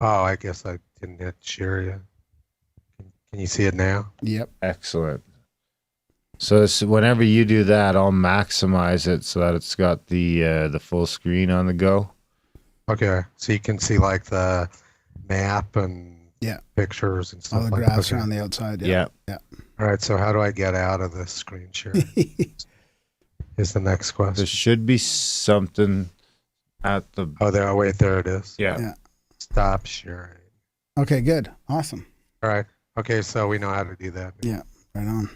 Oh, I guess I didn't hit share yet. Can you see it now? Yep. Excellent. So whenever you do that, I'll maximize it so that it's got the full screen on the go. Okay, so you can see like the map and Yeah. pictures and All stuff the like graphs that. are Okay. on the outside. Yeah. Yeah. All right, so how do I get out of the screen share? Yeah. Is the next There question. should be something at the Oh, there. Oh, wait, there it is. yeah. Yeah. Stop sharing. Okay, good. Awesome. All right. Okay, so we know how to do that. Yeah. Right on.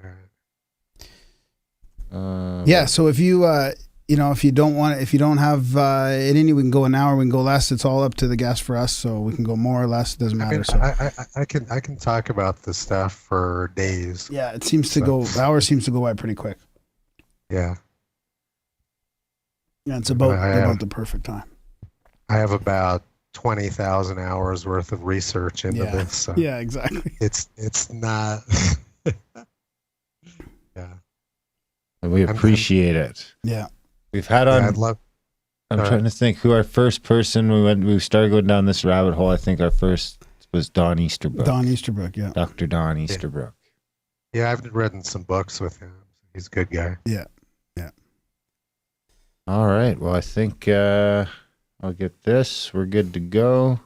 All right. Yeah. So if you, if you don't want, if you don't have it in you, we can go an hour, we can go less. It's all up to the guest for us. So we can go more or less. It doesn't I matter. mean, So I can talk about this stuff for days. yeah, it seems to go, the hour seems to go by pretty quick. Yeah. Yeah. It's I about have the perfect time. I have about 20,000 hours worth of research into Yeah. this. So Yeah, exactly. it's not. Yeah. And we I'm- appreciate it. Yeah. We've had Yeah, on. I'd love. I'm All trying to think who our first person we started going down this rabbit hole. I think our first was Don Easterbrook. Don Easterbrook. Yeah. Dr. Don Easterbrook. Yeah, I've written some books with him. He's a good guy. Yeah. All right. Well, I think I'll get this. We're good to go.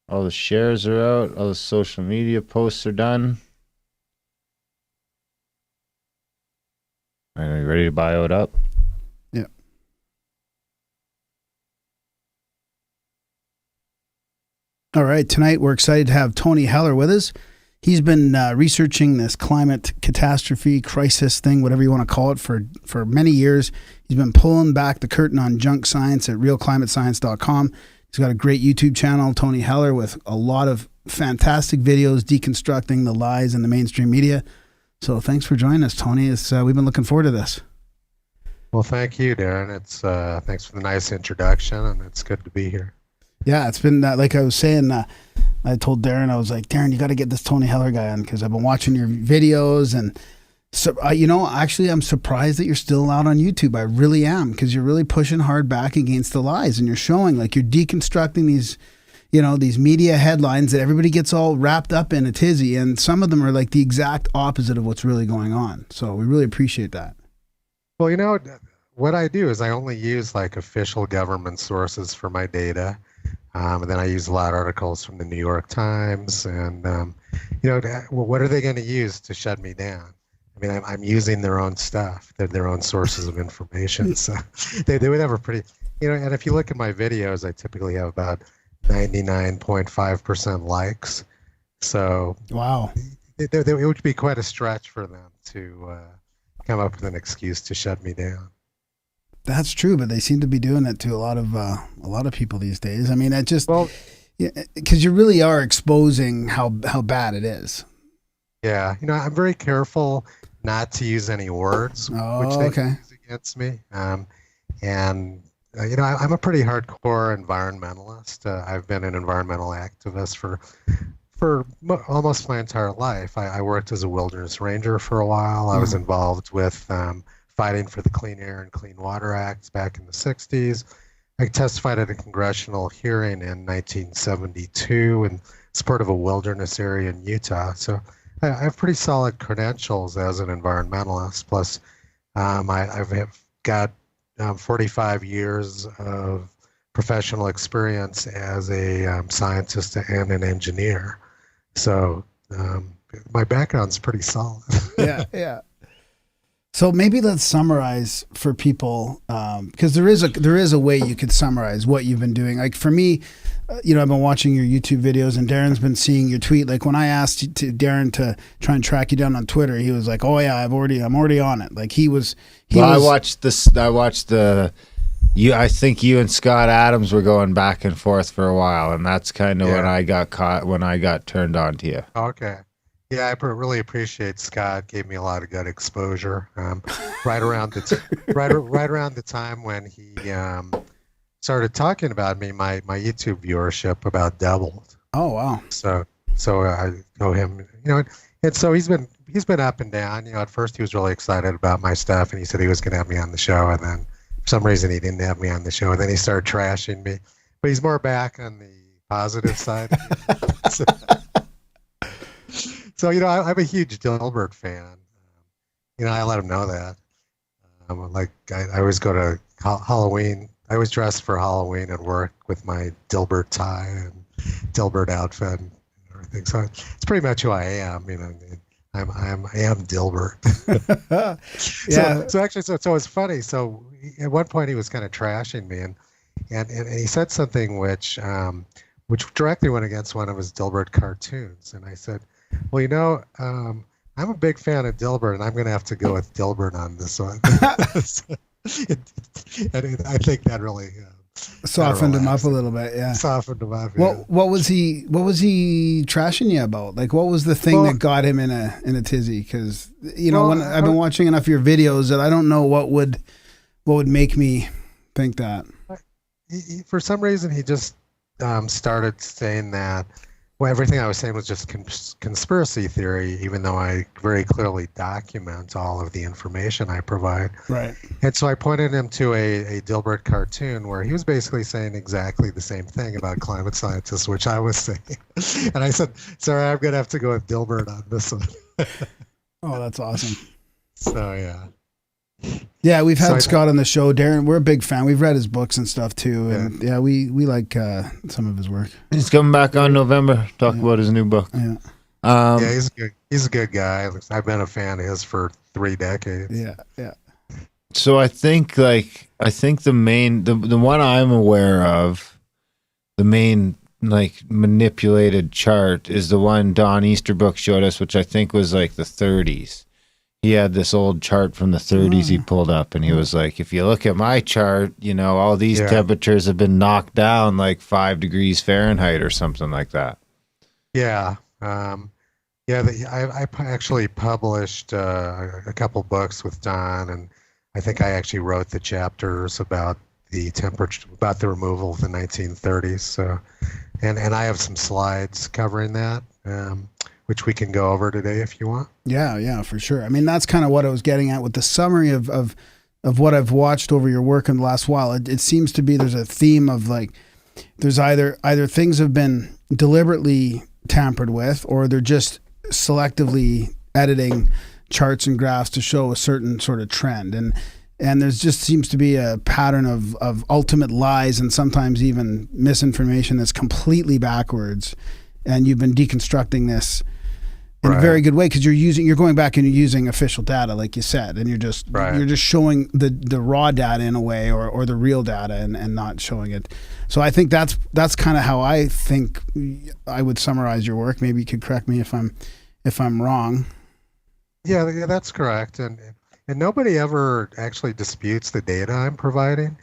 All the shares are out. All the social media posts are done. Are you ready to bio it up? Yeah. All right. Tonight, we're excited to have Tony Heller with us. He's been researching this climate catastrophe crisis thing, whatever you want to call it, for many years. He's been pulling back the curtain on junk science at realclimatescience.com. He's got a great YouTube channel, Tony Heller, with a lot of fantastic videos deconstructing the lies in the mainstream media. So thanks for joining us, Tony. We've been looking forward to this. Well, thank you, Darren. It's thanks for the nice introduction, and it's good to be here. Yeah, it's been like I was saying. I told Darren, I was like, Darren, you got to get this Tony Heller guy on because I've been watching your videos, and so actually, I'm surprised that you're still out on YouTube. I really am, because you're really pushing hard back against the lies, and you're showing like you're deconstructing these media headlines that everybody gets all wrapped up in a tizzy, and some of them are like the exact opposite of what's really going on. So we really appreciate that. Well, what I do is I only use like official government sources for my data. And then I use a lot of articles from the New York Times, and what are they going to use to shut me down? I mean, I'm using their own stuff, their own sources of information. So they would have a pretty, and if you look at my videos, I typically have about 99.5% likes. So Wow. it would be quite a stretch for them to come up with an excuse to shut me down. That's true, but they seem to be doing it to a lot of people these days. I mean, it just because you really are exposing how bad it is. Yeah, I'm very careful not to use any words which they can use against me. I'm a pretty hardcore environmentalist. I've been an environmental activist for almost my entire life. I worked as a wilderness ranger for a while. I was involved with fighting for the Clean Air and Clean Water Acts back in the 60s. I testified at a congressional hearing in 1972 in support of a wilderness area in Utah. So I have pretty solid credentials as an environmentalist. Plus, I've got 45 years of professional experience as a scientist and an engineer. So my background's pretty solid. Yeah. So maybe let's summarize for people, because there is a way you could summarize what you've been doing. Like for me, I've been watching your YouTube videos, and Darren's been seeing your tweet. Like when I asked Darren to try and track you down on Twitter, he was like, "Oh yeah, I'm already on it." Like I watched this. I watched the. I think you and Scott Adams were going back and forth for a while, and that's kind of when I got caught. When I got turned on to you. Okay. Yeah, I really appreciate Scott. Gave me a lot of good exposure. Right around the time when he started talking about me, my YouTube viewership about doubled. Oh wow! So I know him, and so he's been up and down. At first he was really excited about my stuff, and he said he was going to have me on the show, and then for some reason he didn't have me on the show, and then he started trashing me. but he's more back on the positive side. so, I'm a huge Dilbert fan. I let him know that. Like I always go to Halloween. I always dress for Halloween at work with my Dilbert tie and Dilbert outfit and everything. So it's pretty much who I am. I am Dilbert. Yeah. So actually, so it's funny. So at one point he was kind of trashing me, and he said something which directly went against one of his Dilbert cartoons, and I said, well, I'm a big fan of Dilbert, and I'm going to have to go with Dilbert on this one. and I think that really softened him up a little bit. Yeah, softened him up. Yeah. What was he trashing you about? Like, what was the thing that got him in a tizzy? Because when I've been watching enough of your videos that I don't know what would make me think that. For some reason, he just started saying that. Well, everything I was saying was just conspiracy theory, even though I very clearly document all of the information I provide. Right. And so I pointed him to a Dilbert cartoon where he was basically saying exactly the same thing about climate scientists, which I was saying. And I said, sorry, I'm going to have to go with Dilbert on this one. Oh, that's awesome. So, yeah. Yeah, we've had Scott on the show. Darren, we're a big fan. We've read his books and stuff too, and we like some of his work. He's coming back on November. Talk about his new book. Yeah, he's a good guy. I've been a fan of his for 3 decades. Yeah. So I think the one I'm aware of, the main manipulated chart is the one Don Easterbrook showed us, which I think was like the 30s. He had this old chart from the 30s he pulled up, and he was like, if you look at my chart, all these temperatures have been knocked down like 5 degrees Fahrenheit or something like that. Yeah. I actually published a couple books with Don, and I think I actually wrote the chapters about the temperature, about the removal of the 1930s. So, and I have some slides covering that. Which we can go over today if you want. Yeah, for sure. I mean, that's kind of what I was getting at with the summary of what I've watched over your work in the last while. It seems to be there's a theme of there's either things have been deliberately tampered with, or they're just selectively editing charts and graphs to show a certain sort of trend. And there's just seems to be a pattern of ultimate lies and sometimes even misinformation that's completely backwards. And you've been deconstructing this in a very good way, because you're going back and you're using official data, like you said, and you're just showing the raw data in a way, or the real data, and not showing it. So I think that's kind of how I think I would summarize your work. Maybe you could correct me if I'm wrong. Yeah, that's correct. And nobody ever actually disputes the data I'm providing.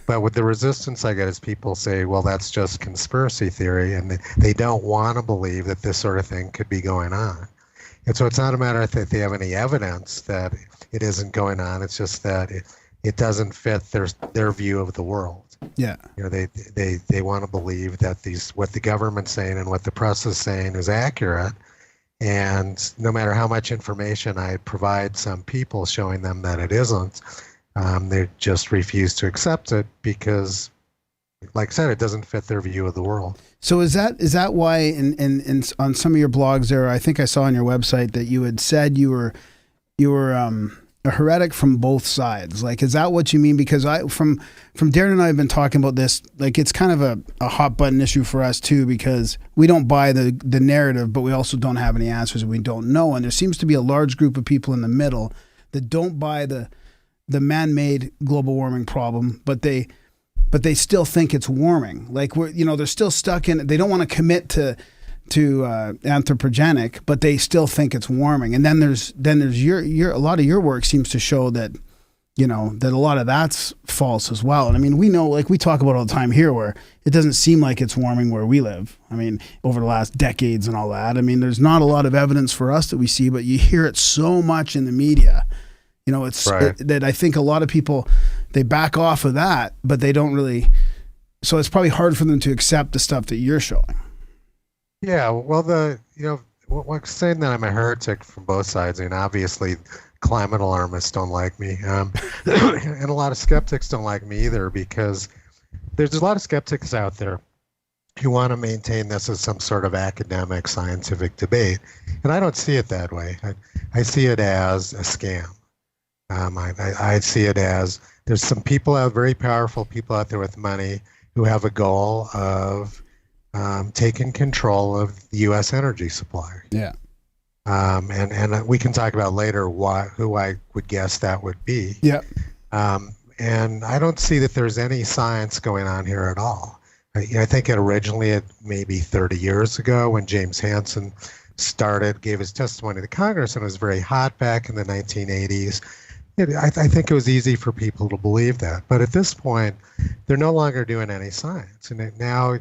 But with the resistance I get is people say, well, that's just conspiracy theory, and they don't want to believe that this sort of thing could be going on. And so it's not a matter that they have any evidence that it isn't going on. It's just that it doesn't fit their view of the world. Yeah. They want to believe that what the government's saying and what the press is saying is accurate. And no matter how much information I provide some people showing them that it isn't, they just refuse to accept it because, like I said, it doesn't fit their view of the world. So is that why in on some of your blogs there, I think I saw on your website that you had said you were a heretic from both sides? Like, is that what you mean? Because from Darren and I have been talking about this, like it's kind of a hot button issue for us too, because we don't buy the narrative, but we also don't have any answers and we don't know. And there seems to be a large group of people in the middle that don't buy the man-made global warming problem, but they still think it's warming. Like they're still stuck in it. They don't want to commit to anthropogenic, but they still think it's warming. And then there's your a lot of your work seems to show that that a lot of that's false as well. And I mean, we know, like we talk about all the time here, where it doesn't seem like it's warming where we live. I mean, over the last decades and all that. I mean, there's not a lot of evidence for us that we see, but you hear it so much in the media. It's that I think a lot of people, they back off of that, but they don't really. So it's probably hard for them to accept the stuff that you're showing. Yeah, well, saying that I'm a heretic from both sides. I mean, obviously, climate alarmists don't like me, and a lot of skeptics don't like me either, because there's a lot of skeptics out there who want to maintain this as some sort of academic scientific debate, and I don't see it that way. I see it as a scam. I see it as there's some people out, very powerful people out there with money who have a goal of taking control of the U.S. energy supply. Yeah. And we can talk about later who I would guess that would be. Yeah. And I don't see that there's any science going on here at all. I think originally, maybe 30 years ago, when James Hansen gave his testimony to Congress, and it was very hot back in the 1980s. I think it was easy for people to believe that. But at this point, they're no longer doing any science. And now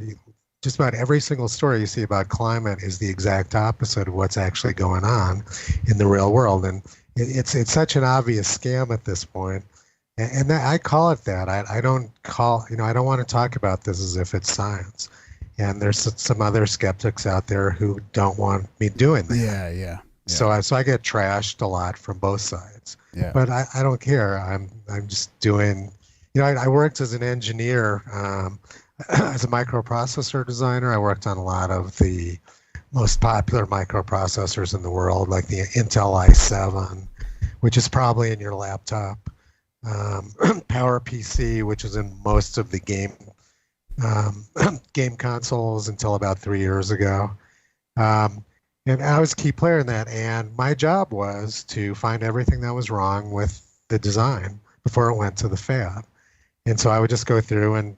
just about every single story you see about climate is the exact opposite of what's actually going on in the real world. And it's such an obvious scam at this point. And I call it that. I don't want to talk about this as if it's science. And there's some other skeptics out there who don't want me doing that. Yeah. So I get trashed a lot from both sides. Yeah. But I don't care. I'm just doing. I worked as an engineer, as a microprocessor designer. I worked on a lot of the most popular microprocessors in the world, like the Intel i7, which is probably in your laptop. PowerPC, which is in most of the game consoles until about 3 years ago. And I was a key player in that. And my job was to find everything that was wrong with the design before it went to the fab. And so I would just go through and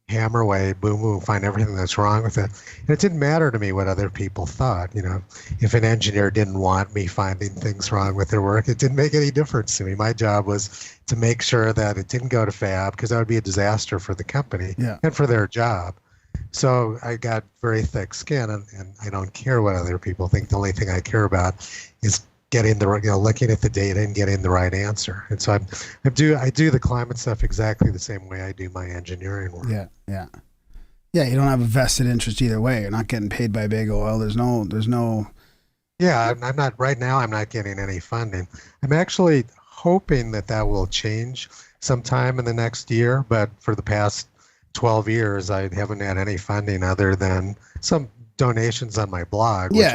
hammer away, boom, boom, find everything that's wrong with it. And it didn't matter to me what other people thought. If an engineer didn't want me finding things wrong with their work, it didn't make any difference to me. My job was to make sure that it didn't go to fab, because that would be a disaster for the company and for their job. So I got very thick skin, and I don't care what other people think. The only thing I care about is getting looking at the data and getting the right answer. And so I do the climate stuff exactly the same way I do my engineering work. Yeah. You don't have a vested interest either way. You're not getting paid by big oil. There's no. Yeah, I'm not right now. I'm not getting any funding. I'm actually hoping that will change sometime in the next year. But for the past 12 years, I haven't had any funding other than some donations on my blog, which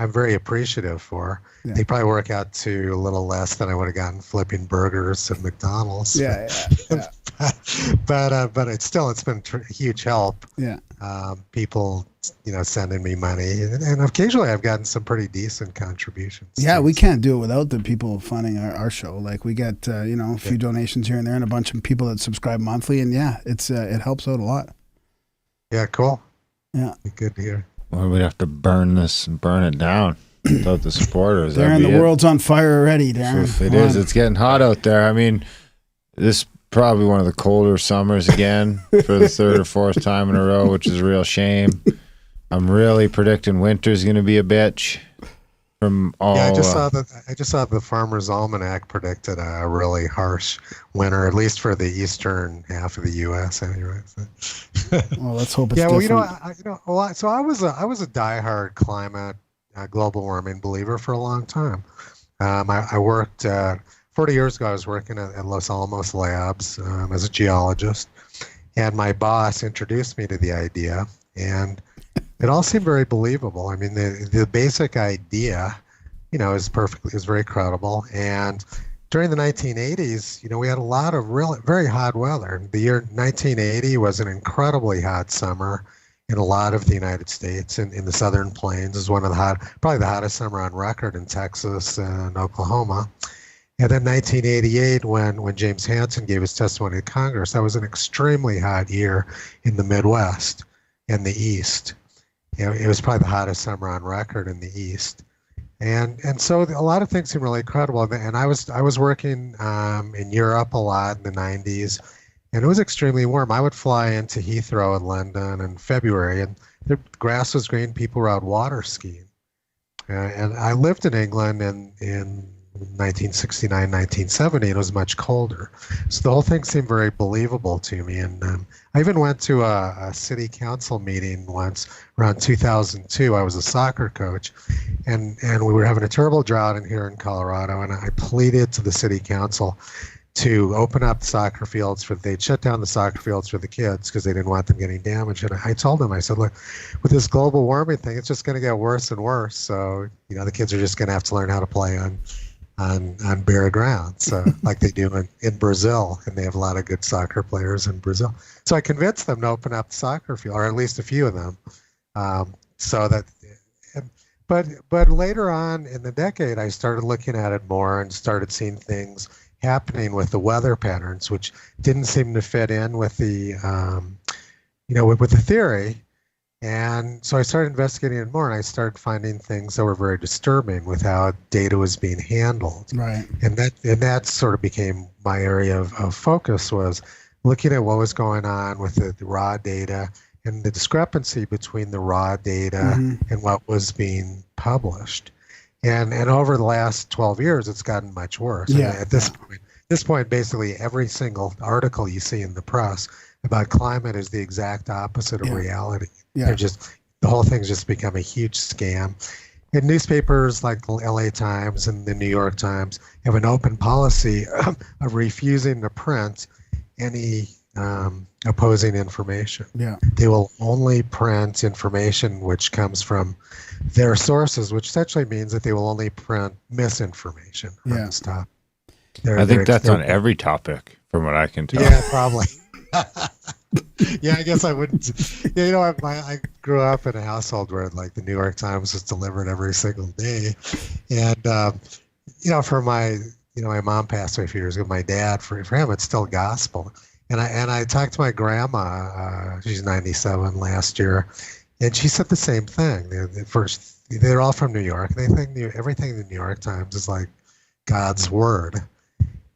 I'm very appreciative for. Yeah. They probably work out to a little less than I would have gotten flipping burgers at McDonald's. Yeah. But it's been a huge help. Yeah. People, sending me money, and occasionally I've gotten some pretty decent contributions. Yeah, we can't do it without the people funding our show. Like we get a few donations here and there, and a bunch of people that subscribe monthly, and it helps out a lot. Yeah, cool. Yeah, good to hear. Well, we'd have to burn it down without the supporters. Darren, the world's on fire already, Darren. So it is. It's getting hot out there. I mean, this is probably one of the colder summers again for the third or fourth time in a row, which is a real shame. I'm really predicting winter's going to be a bitch. I just saw the Farmer's Almanac predicted a really harsh winter, at least for the eastern half of the U.S. Anyway. Well, let's hope it's different. So I was a diehard climate, global warming believer for a long time. I worked 40 years ago. I was working at Los Alamos Labs as a geologist, and my boss introduced me to the idea, and it all seemed very believable. I mean, the basic idea, is very credible. And during the 1980s, we had a lot of very hot weather. The year 1980 was an incredibly hot summer in a lot of the United States. In the Southern Plains is probably the hottest summer on record in Texas and Oklahoma. And then 1988, when James Hansen gave his testimony to Congress, that was an extremely hot year in the Midwest and the East. It was probably the hottest summer on record in the East, and so a lot of things seem really credible. And I was working in Europe a lot in the 90s, and it was extremely warm. I would fly into Heathrow in London in February, and the grass was green. People were out water skiing, and I lived in England in 1969, 1970, and it was much colder. So the whole thing seemed very believable to me. And I even went to a city council meeting once around 2002. I was a soccer coach, and we were having a terrible drought here in Colorado, and I pleaded to the city council to open up the soccer fields they'd shut down the soccer fields for the kids because they didn't want them getting damaged. And I told them, I said, look, with this global warming thing, it's just going to get worse and worse. So, the kids are just going to have to learn how to play on bare ground. So like they do in Brazil, and they have a lot of good soccer players in Brazil. So I convinced them to open up the soccer field, or at least a few of them. So that, but later on in the decade, I started looking at it more and started seeing things happening with the weather patterns, which didn't seem to fit in with the, with the theory. And so I started investigating it more, and I started finding things that were very disturbing with how data was being handled. Right. And that sort of became my area of focus, was looking at what was going on with the raw data and the discrepancy between the raw data and what was being published. And over the last 12 years, it's gotten much worse. Yeah. And at this point, basically every single article you see in the press about climate is the exact opposite of reality. Yeah. The whole thing's just become a huge scam. And newspapers like the LA Times and the New York Times have an open policy of refusing to print any opposing information. Yeah. They will only print information which comes from their sources, which essentially means that they will only print misinformation on this topic. I think that's on every topic, from what I can tell. Yeah, probably. Yeah, I guess I wouldn't. Yeah, I grew up in a household where like the New York Times was delivered every single day, and for my mom passed away a few years ago. My dad, for him, it's still gospel. And I talked to my grandma. She's 97 last year, and she said the same thing. They're all from New York. They think everything in the New York Times is like God's word.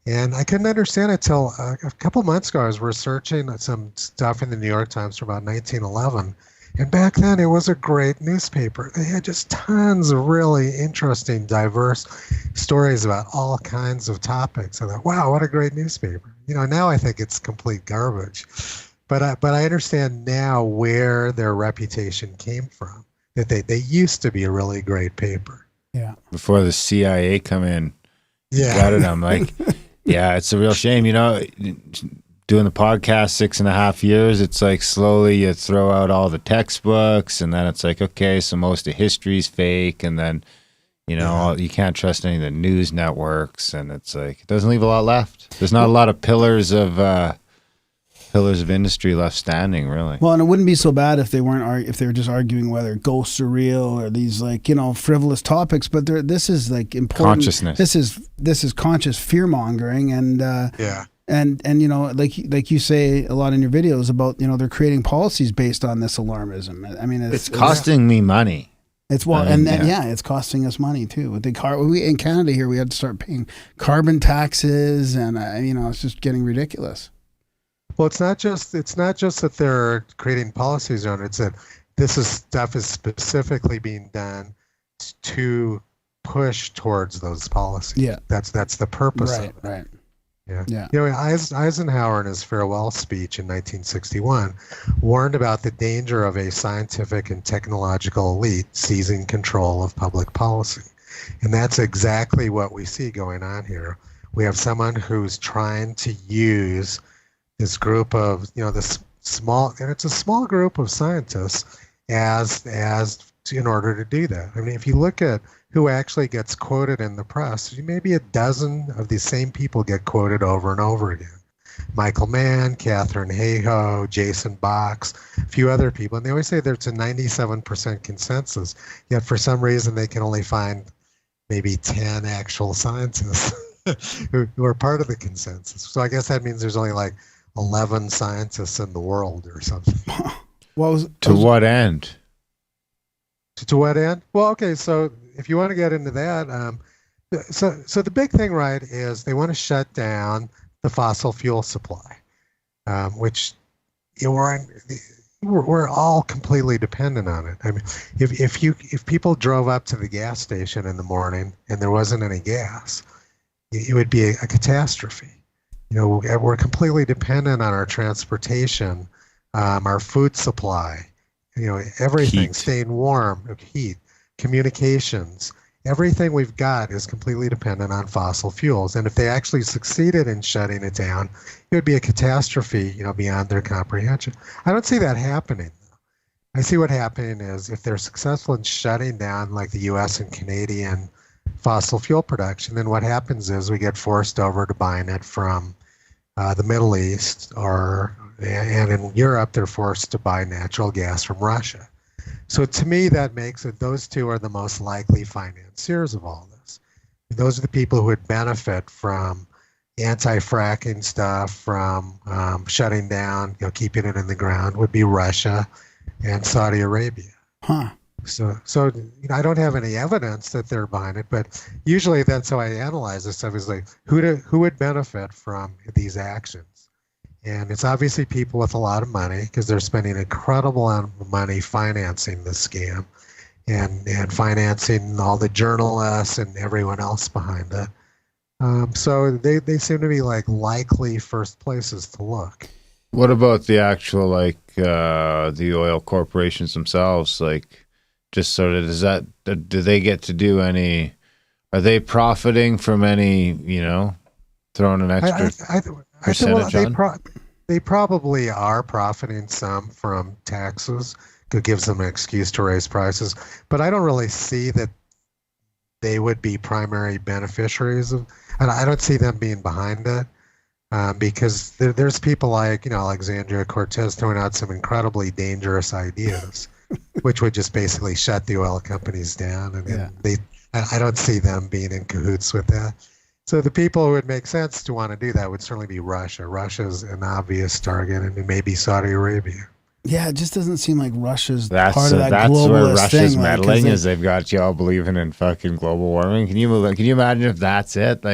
And I couldn't understand it till a couple months ago. I was researching some stuff in the New York Times from about 1911. And back then, it was a great newspaper. They had just tons of really interesting, diverse stories about all kinds of topics. I thought, wow, what a great newspaper. Now I think it's complete garbage. But I understand now where their reputation came from, that they used to be a really great paper. Yeah. Before the CIA come in, yeah, got it. I'm like, yeah, it's a real shame. Doing the podcast 6.5 years, it's like slowly you throw out all the textbooks, and then it's like, okay, so most of history's fake, and then you can't trust any of the news networks, and it's like it doesn't leave a lot left. There's not a lot of pillars of industry left standing, really. Well, and it wouldn't be so bad if they were just arguing whether ghosts are real or these frivolous topics. But this is like important consciousness. This is conscious fear mongering, and like you say a lot in your videos about they're creating policies based on this alarmism. I mean, it's costing me money. It's costing us money too. With we in Canada here, we had to start paying carbon taxes, and it's just getting ridiculous. Well, it's not just that they're creating policies on it. It's that stuff is specifically being done to push towards those policies. Yeah, that's the purpose of it. Right. Yeah. Eisenhower in his farewell speech in 1961 warned about the danger of a scientific and technological elite seizing control of public policy. And that's exactly what we see going on here. We have someone who's trying to use this group of, this small, and it's a small group of scientists in order to do that. I mean, if you look at who actually gets quoted in the press, maybe a dozen of these same people get quoted over and over again. Michael Mann, Catherine Hayhoe, Jason Box, a few other people. And they always say there's a 97% consensus, yet for some reason they can only find maybe 10 actual scientists who are part of the consensus. So I guess that means there's only like 11 scientists in the world or something. To what end? To what end? Well, okay, so if you want to get into that, so the big thing, right, is they want to shut down the fossil fuel supply, which we're all completely dependent on it. I mean, if people drove up to the gas station in the morning and there wasn't any gas, it would be a catastrophe. We're completely dependent on our transportation, our food supply, everything, heat. staying warm, heat, communications, everything we've got is completely dependent on fossil fuels. And if they actually succeeded in shutting it down, it would be a catastrophe, beyond their comprehension. I don't see that happening. I see what happening is if they're successful in shutting down like the US and Canadian fossil fuel production, then what happens is we get forced over to buying it from the Middle East, and in Europe, they're forced to buy natural gas from Russia. So to me, that makes it those two are the most likely financiers of all this. And those are the people who would benefit from anti-fracking stuff, from shutting down, keeping it in the ground, would be Russia and Saudi Arabia. Huh. So I don't have any evidence that they're behind it, but usually that's how I analyze this stuff, is like who would benefit from these actions. And it's obviously people with a lot of money, because they're spending an incredible amount of money financing this scam and financing all the journalists and everyone else behind it. So they seem to be like likely first places to look. What about the actual the oil corporations themselves? Just sort of, do they get to do any? Are they profiting from any? Throwing an extra percentage on? They probably are profiting some from taxes. It gives them an excuse to raise prices, but I don't really see that they would be primary beneficiaries of. And I don't see them being behind it. Because there's people like, Alexandria Cortez throwing out some incredibly dangerous ideas, which would just basically shut the oil companies down. And I don't see them being in cahoots with that. So the people who would make sense to want to do that would certainly be Russia. Russia's an obvious target, and maybe Saudi Arabia. Yeah, it just doesn't seem like Russia's that's part of that that's globalist where Russia's thing, meddling is. They've got you all believing in fucking global warming. Can you imagine if that's it?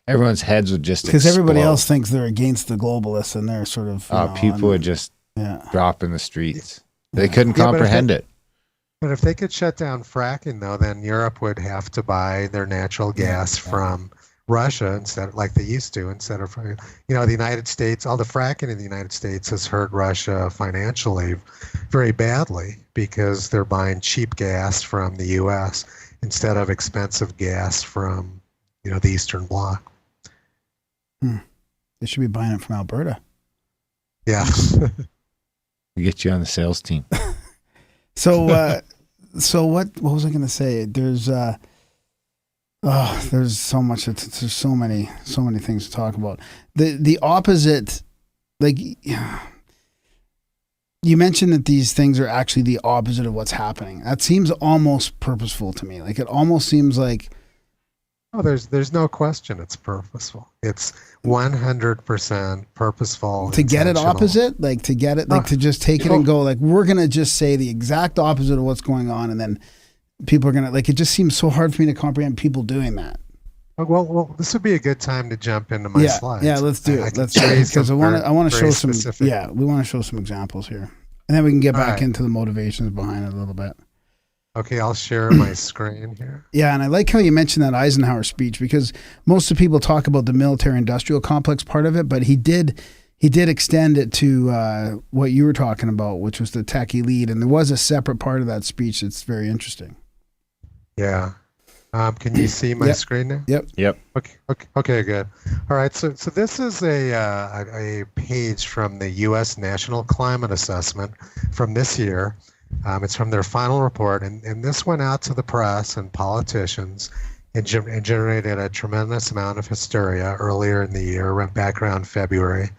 Everyone's heads would just because everybody else thinks they're against the globalists, and they're sort of people would just drop in the streets. They couldn't Yeah, comprehend it. But if they could shut down fracking, though, then Europe would have to buy their natural gas from Russia instead, like they used to, instead of, the United States. All the fracking in the United States has hurt Russia financially very badly, because they're buying cheap gas from the U.S. instead of expensive gas from, the Eastern Bloc. They should be buying it from Alberta. Yeah. We get you on the sales team. So what was I going to say? There's so much. There's so many things to talk about. The opposite, you mentioned that these things are actually the opposite of what's happening. That seems almost purposeful to me. It almost seems like. Oh, there's no question it's purposeful. It's 100% purposeful. To get it opposite, to get it, to just take it and go, we're going to just say the exact opposite of what's going on, and then people are going to, it just seems so hard for me to comprehend people doing that. Well, this would be a good time to jump into my slides. Yeah, let's do it. Let's do it, because I want to show some, we want to show some examples here, and then we can get back into the motivations behind it a little bit. Okay, I'll share my screen here. Yeah, and I like how you mentioned that Eisenhower speech, because most of the people talk about the military-industrial complex part of it, but he did extend it to what you were talking about, which was the tech elite, and there was a separate part of that speech that's very interesting. Yeah. Can you see my screen now? Yep. Okay, good. All right, so this is a page from the U.S. National Climate Assessment from this year. It's from their final report, and this went out to the press and politicians and generated a tremendous amount of hysteria earlier in the year, back around February.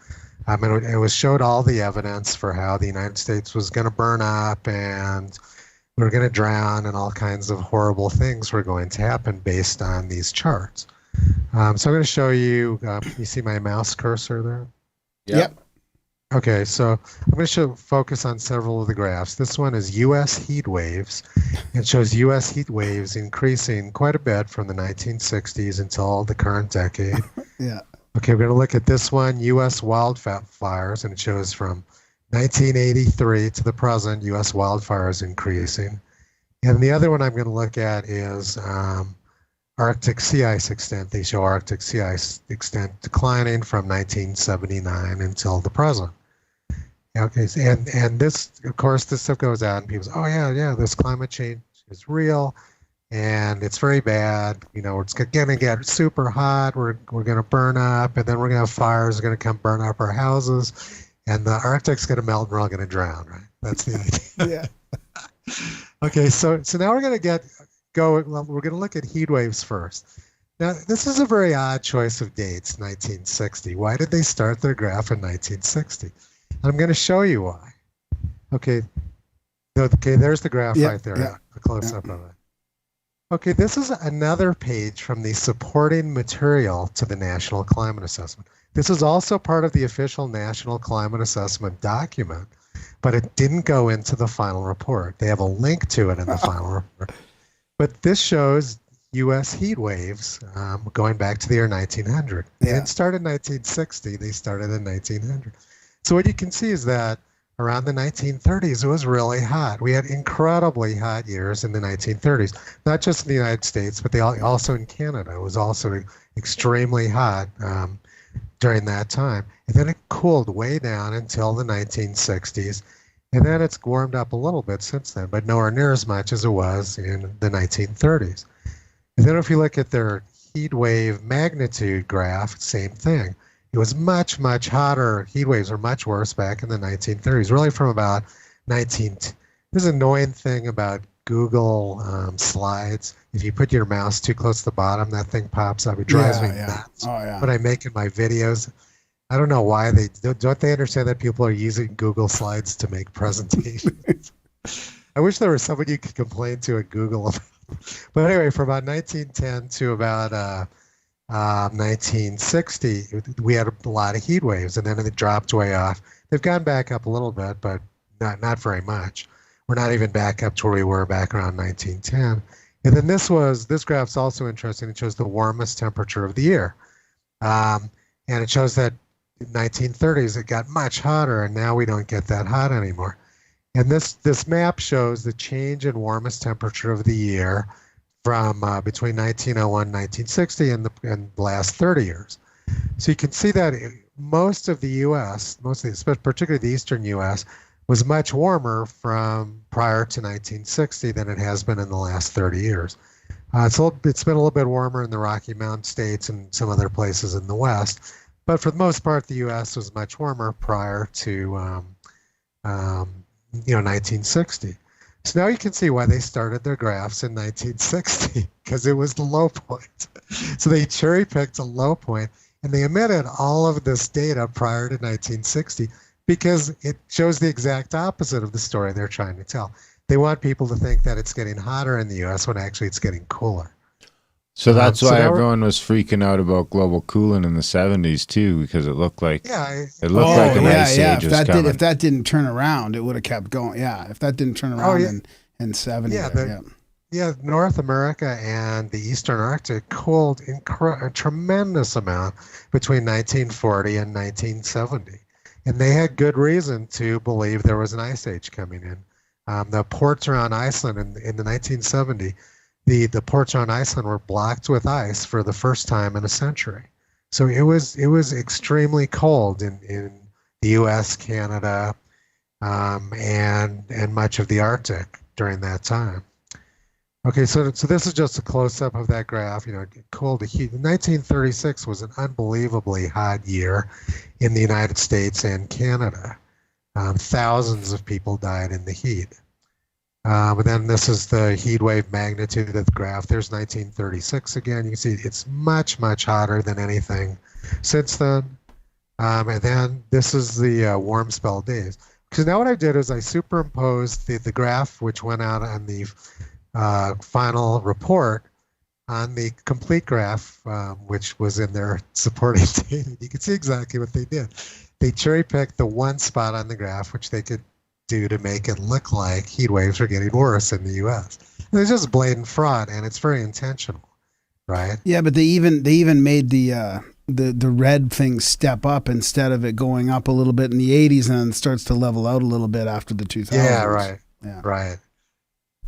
And it showed all the evidence for how the United States was going to burn up and we were going to drown, and all kinds of horrible things were going to happen based on these charts. So I'm going to show you, you see my mouse cursor there? Yep. Okay, so I'm going to focus on several of the graphs. This one is U.S. heat waves. It shows U.S. heat waves increasing quite a bit from the 1960s until the current decade. Yeah. Okay, we're going to look at this one, U.S. wildfires, and it shows from 1983 to the present, U.S. wildfires increasing. And the other one I'm going to look at is Arctic sea ice extent. They show Arctic sea ice extent declining from 1979 until the present. Okay, and this, of course, this stuff goes out, and people say, oh yeah, this climate change is real. and it's very bad. You know, it's going to get super hot. We're going to burn up, and then we're going to have fires going to come burn up our houses, and the Arctic's going to melt, and we're all going to drown. Right? That's the idea. Yeah. Okay, so now we're going to well, we're going to look at heat waves first. Now, this is a very odd choice of dates, 1960. Why did they start their graph in 1960? I'm going to show you why. Okay, there's the graph right there, a close-up of it. Okay, this is another page from the supporting material to the National Climate Assessment. This is also part of the official National Climate Assessment document, but it didn't go into the final report. They have a link to it in the final report. But this shows U.S. heat waves going back to the year 1900. They didn't start in 1960. They started in 1900. So what you can see is that around the 1930s, it was really hot. We had incredibly hot years in the 1930s, not just in the United States, but also in Canada. It was also extremely hot during that time. And then it cooled way down until the 1960s. And then it's warmed up a little bit since then, but nowhere near as much as it was in the 1930s. And then if you look at their heat wave magnitude graph, same thing. It was much, much hotter. Heat waves were much worse back in the 1930s, really from about This is an annoying thing about Google Slides. If you put your mouse too close to the bottom, that thing pops up. It drives me nuts when I make in my videos. I don't know why don't they understand that people are using Google Slides to make presentations. I wish there was somebody you could complain to at Google about. But anyway, from about 1910 to about 1960, we had a lot of heat waves, and then it dropped way off. They've gone back up a little bit, but not very much. We're not even back up to where we were back around 1910. And then this graph's also interesting. It shows the warmest temperature of the year. And it shows that in 1930s, it got much hotter, and now we don't get that hot anymore. And this map shows the change in warmest temperature of the year from between 1901 and 1960 and the last 30 years. So you can see that most of the U.S., particularly the eastern U.S., was much warmer from prior to 1960 than it has been in the last 30 years. It's been a little bit warmer in the Rocky Mountain states and some other places in the West, but for the most part, the U.S. was much warmer prior to 1960. So now you can see why they started their graphs in 1960, because it was the low point. So they cherry-picked a low point, and they omitted all of this data prior to 1960 because it shows the exact opposite of the story they're trying to tell. They want people to think that it's getting hotter in the U.S. when actually it's getting cooler. So that's why everyone was freaking out about global cooling in the 70s too, because it looked like an ice age was coming. If that didn't turn around, it would have kept going. Yeah, if that didn't turn around in 70. North America and the Eastern Arctic cooled a tremendous amount between 1940 and 1970. And they had good reason to believe there was an ice age coming in. The ports around Iceland in the 1970, the ports around Iceland were blocked with ice for the first time in a century. So it was extremely cold in the U.S., Canada, and much of the Arctic during that time. Okay, so this is just a close-up of that graph. Cold to heat. 1936 was an unbelievably hot year in the United States and Canada. Thousands of people died in the heat. But then this is the heat wave magnitude of the graph. There's 1936 again. You can see it's much, much hotter than anything since then. And then this is the warm spell days. Because now what I did is I superimposed the graph, which went out on the final report, on the complete graph, which was in their supporting data. You can see exactly what they did. They cherry-picked the one spot on the graph, which they could do to make it look like heat waves are getting worse in the U.S. And it's just blatant fraud, and it's very intentional, right? Yeah, but they even made the red thing step up instead of it going up a little bit in the 80s, and then it starts to level out a little bit after the 2000s. Yeah, right. Yeah, right.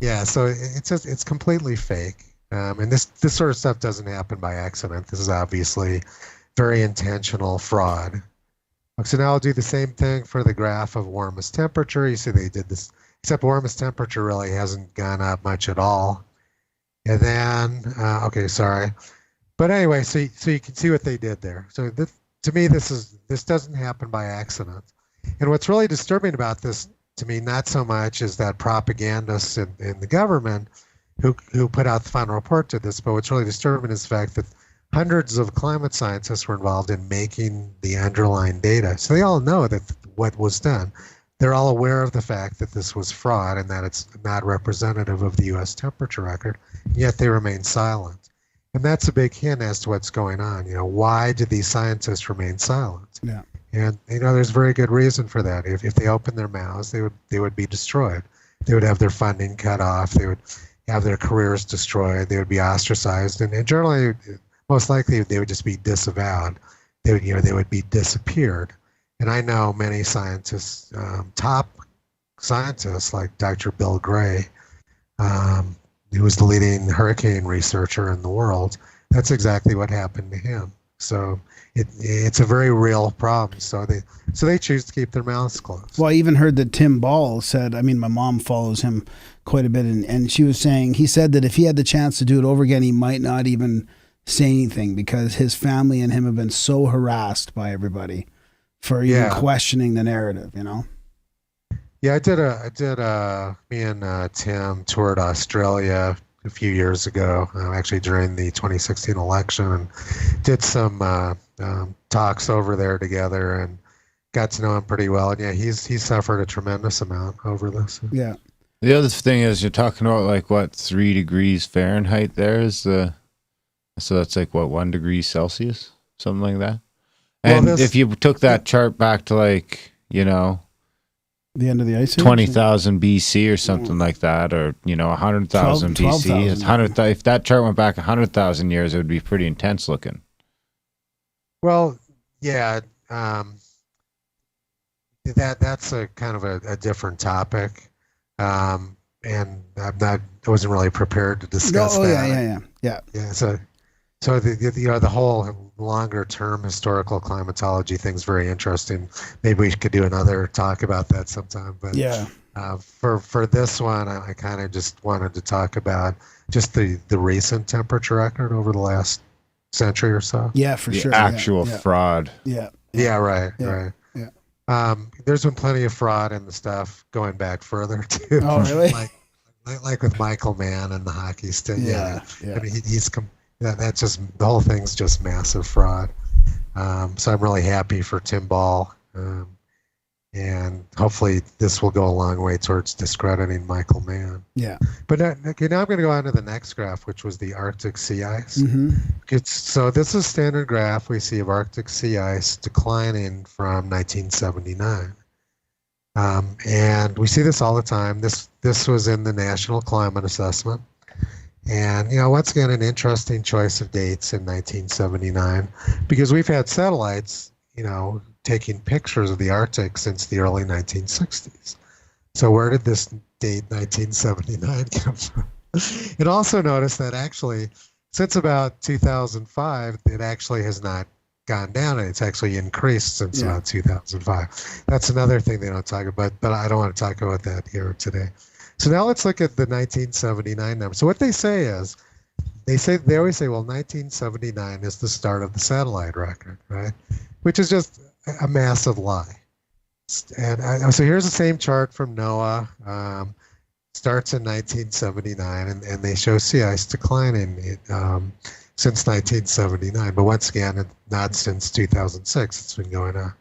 Yeah, so it's completely fake, and this sort of stuff doesn't happen by accident. This is obviously very intentional fraud. So now I'll do the same thing for the graph of warmest temperature. You see they did this, except warmest temperature really hasn't gone up much at all. And then, okay, sorry. But anyway, so you can see what they did there. So to me, this doesn't happen by accident. And what's really disturbing about this, to me, not so much is that propagandists in the government who put out the final report to this, but what's really disturbing is the fact that hundreds of climate scientists were involved in making the underlying data. So they all know that what was done. They're all aware of the fact that this was fraud and that it's not representative of the U.S. temperature record, yet they remain silent. And that's a big hint as to what's going on. Why did these scientists remain silent? Yeah. And there's very good reason for that. If they opened their mouths, they would be destroyed. They would have their funding cut off. They would have their careers destroyed. They would be ostracized, and generally, most likely, they would just be disavowed. They would be disappeared. And I know many scientists, top scientists like Dr. Bill Gray, who was the leading hurricane researcher in the world. That's exactly what happened to him. So it's a very real problem. So they choose to keep their mouths closed. Well, I even heard that Tim Ball said, I mean, my mom follows him quite a bit, and she was saying, he said that if he had the chance to do it over again, he might not even say anything because his family and him have been so harassed by everybody for even questioning the narrative, Yeah, me and Tim toured Australia a few years ago, actually during the 2016 election, and did some talks over there together and got to know him pretty well. And yeah, he's suffered a tremendous amount over this. Yeah. The other thing is you're talking about like what 3 degrees Fahrenheit there is so that's like what 1 degree Celsius, something like that. And if you took that chart back to like, the end of the ice age? 20,000 BC or something like that, or 100,000 BC. If that chart went back 100,000 years, it would be pretty intense looking. Well, yeah, that's a kind of a different topic, and I wasn't really prepared to discuss that. Yeah. So the whole longer term historical climatology thing's very interesting. Maybe we could do another talk about that sometime. But for this one, I kind of just wanted to talk about just the recent temperature record over the last century or so. Yeah, for sure. Actual fraud. Yeah. Right. Yeah. There's been plenty of fraud in the stuff going back further too. Oh, really? like with Michael Mann and the hockey stick. Yeah. I mean, that's just the whole thing's just massive fraud. So I'm really happy for Tim Ball, and hopefully this will go a long way towards discrediting Michael Mann. Yeah. But okay, now I'm going to go on to the next graph, which was the Arctic sea ice. Mm-hmm. So this is a standard graph we see of Arctic sea ice declining from 1979. And we see this all the time. This was in the National Climate Assessment. And, once again, an interesting choice of dates in 1979, because we've had satellites, taking pictures of the Arctic since the early 1960s. So where did this date 1979 come from? And also notice that actually, since about 2005, it actually has not gone down. It's actually increased since about 2005. That's another thing they don't talk about, but I don't want to talk about that here today. So now let's look at the 1979 number. So what they say is, they always say, well, 1979 is the start of the satellite record, right? Which is just a massive lie. And so here's the same chart from NOAA. Starts in 1979, and they show sea ice declining since 1979. But once again, not since 2006. It's been going on.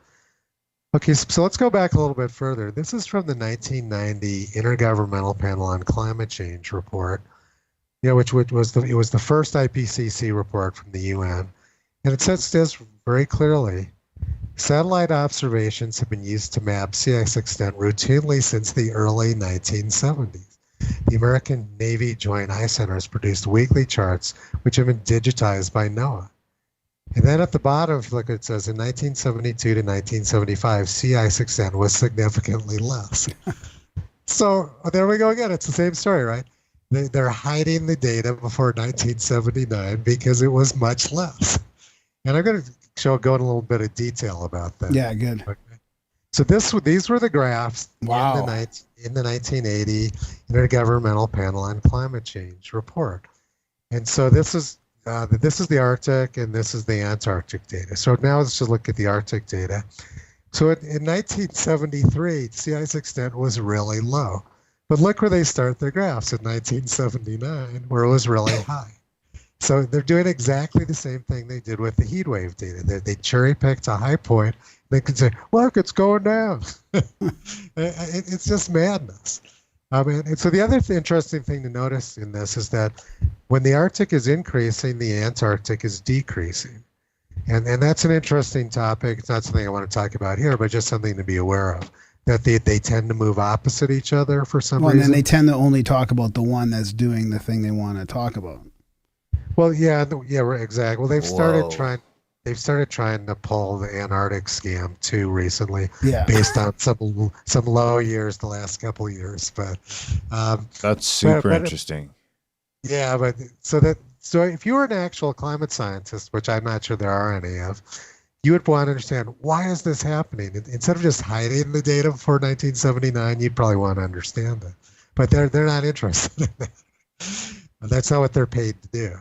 Okay, so let's go back a little bit further. This is from the 1990 Intergovernmental Panel on Climate Change report, which was the first IPCC report from the UN, and it says this very clearly: satellite observations have been used to map sea ice extent routinely since the early 1970s. The American Navy Joint Ice Center has produced weekly charts which have been digitized by NOAA. And then at the bottom, if you look, it says in 1972 to 1975, sea ice extent was significantly less. So there we go again. It's the same story, right? They're hiding the data before 1979 because it was much less. And I'm going to go in a little bit of detail about that. Yeah, good. Okay. So these were the graphs in the 1980 Intergovernmental Panel on Climate Change report. And so this is the Arctic and this is the Antarctic data. So now let's just look at the Arctic data. So in 1973, sea ice extent was really low. But look where they start their graphs in 1979, where it was really high. So they're doing exactly the same thing they did with the heat wave data. They cherry picked a high point. They can say, look, it's going down. It's just madness. And so the other interesting thing to notice in this is that when the Arctic is increasing, the Antarctic is decreasing. And that's an interesting topic. It's not something I want to talk about here, but just something to be aware of. That they tend to move opposite each other for some reason. And then they tend to only talk about the one that's doing the thing they want to talk about. Well, yeah, right, exactly. Well, they've started trying to pull the Antarctic scam too recently, based on some low years the last couple of years. But that's super interesting. Yeah, but so if you were an actual climate scientist, which I'm not sure there are any of, you would want to understand, why is this happening? Instead of just hiding the data before 1979, you'd probably want to understand it. But they're not interested in that. That's not what they're paid to do.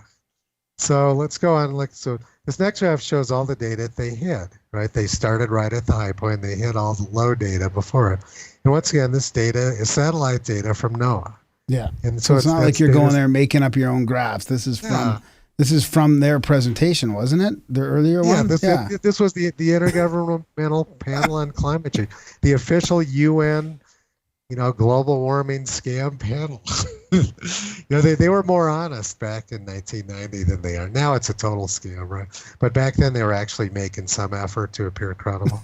So let's go on. So this next graph shows all the data they hit, right? They started right at the high point. They hit all the low data before it. And once again, this data is satellite data from NOAA. Yeah. And so it's not like you're going there making up your own graphs. This is from their presentation, wasn't it? The earlier one? This was the Intergovernmental Panel on Climate Change, the official UN, global warming scam panel. They were more honest back in 1990 than they are now. It's a total scam, right? But back then they were actually making some effort to appear credible.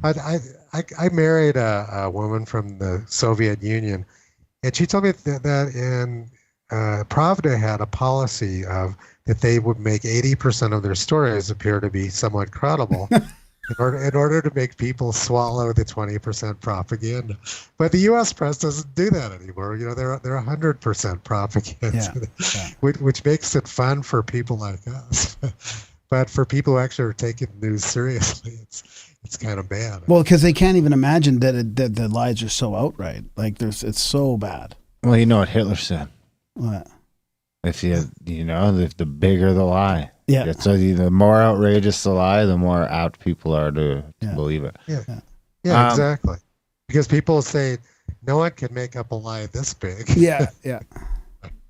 I married a woman from the Soviet Union, and she told me that in Pravda had a policy of that they would make 80% of their stories appear to be somewhat credible in order to make people swallow the 20% propaganda. But the U.S. press doesn't do that anymore. They're 100% propaganda, which makes it fun for people like us. But for people who actually are taking news seriously, it's kind of bad. Well, because they can't even imagine that the lies are so outright. Like it's so bad. Well, you know what Hitler said. What? If if the bigger the lie. Yeah. So the more outrageous the lie, the more apt people are to believe it. Yeah, exactly. Because people say no one can make up a lie this big. Yeah.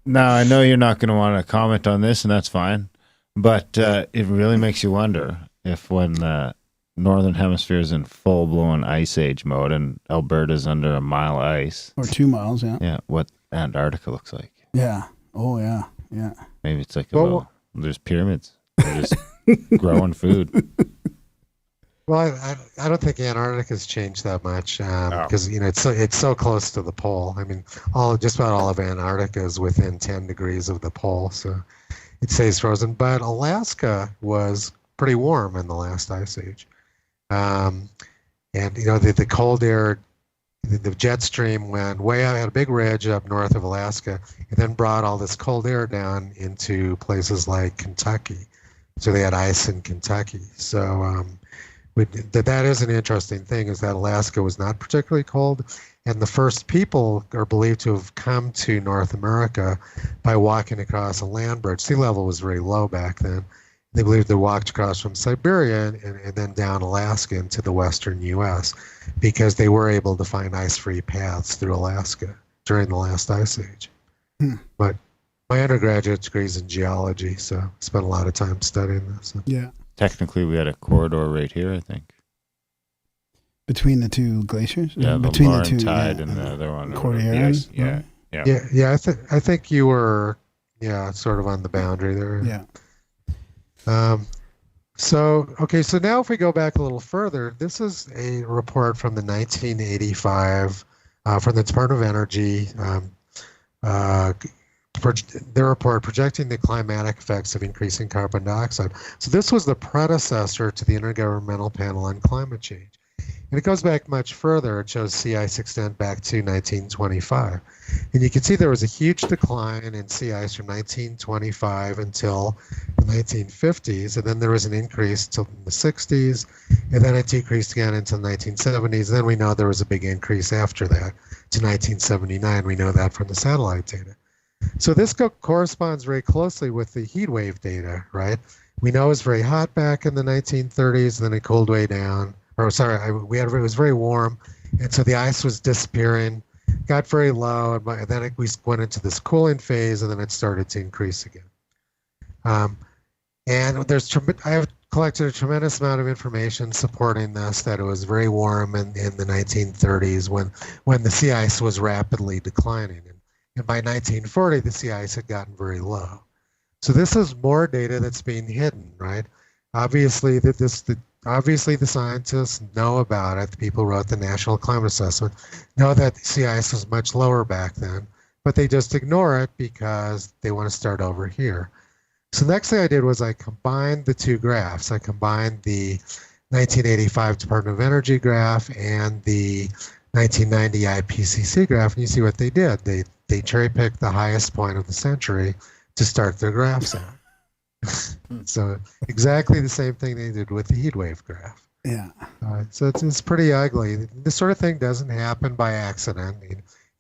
Now, I know you're not going to want to comment on this, and that's fine. But it really makes you wonder if when the Northern Hemisphere is in full-blown ice age mode and Alberta's under a mile of ice. Or 2 miles, yeah. Yeah, what Antarctica looks like. Yeah. Oh, yeah. Maybe it's like there's pyramids. They're just growing food. Well, I don't think Antarctica has changed that much because it's so close to the pole. I mean, just about all of Antarctica is within 10 degrees of the pole, so it stays frozen. But Alaska was pretty warm in the last ice age, and the cold air. The jet stream went way out, had a big ridge up north of Alaska, and then brought all this cold air down into places like Kentucky. So they had ice in Kentucky. So that is an interesting thing, is that Alaska was not particularly cold, and the first people are believed to have come to North America by walking across a land bridge. Sea level was very low back then. They believed they walked across from Siberia and then down Alaska into the western U.S. because they were able to find ice-free paths through Alaska during the last ice age. But my undergraduate degree is in geology, so I spent a lot of time studying this. Yeah. Technically, we had a corridor right here, I think. Between the two glaciers? Yeah, between the Laurentide and the other one. Cordilleran? Yeah. I think you were, sort of on the boundary there. Yeah. So now if we go back a little further, this is a report from the 1985 from the Department of Energy, their report projecting the climatic effects of increasing carbon dioxide. So this was the predecessor to the Intergovernmental Panel on Climate Change. And it goes back much further. It shows sea ice extent back to 1925. And you can see there was a huge decline in sea ice from 1925 until the 1950s. And then there was an increase till the 60s. And then it decreased again until the 1970s. And then we know there was a big increase after that to 1979. We know that from the satellite data. So this corresponds very closely with the heat wave data, right? We know it was very hot back in the 1930s, then it cooled way down. Or sorry, it was very warm, and so the ice was disappearing, got very low, and then we went into this cooling phase, and then it started to increase again. And I have collected a tremendous amount of information supporting this, that it was very warm in the 1930s when the sea ice was rapidly declining. And by 1940, the sea ice had gotten very low. So this is more data that's being hidden, right? Obviously, the scientists know about it. The people who wrote the National Climate Assessment know that the sea ice was much lower back then, but they just ignore it because they want to start over here. So the next thing I did was I combined the two graphs. I combined the 1985 Department of Energy graph and the 1990 IPCC graph, and you see what they did. They cherry-picked the highest point of the century to start their graphs out. So exactly the same thing they did with the heat wave graph. Yeah. So it's pretty ugly. This sort of thing doesn't happen by accident.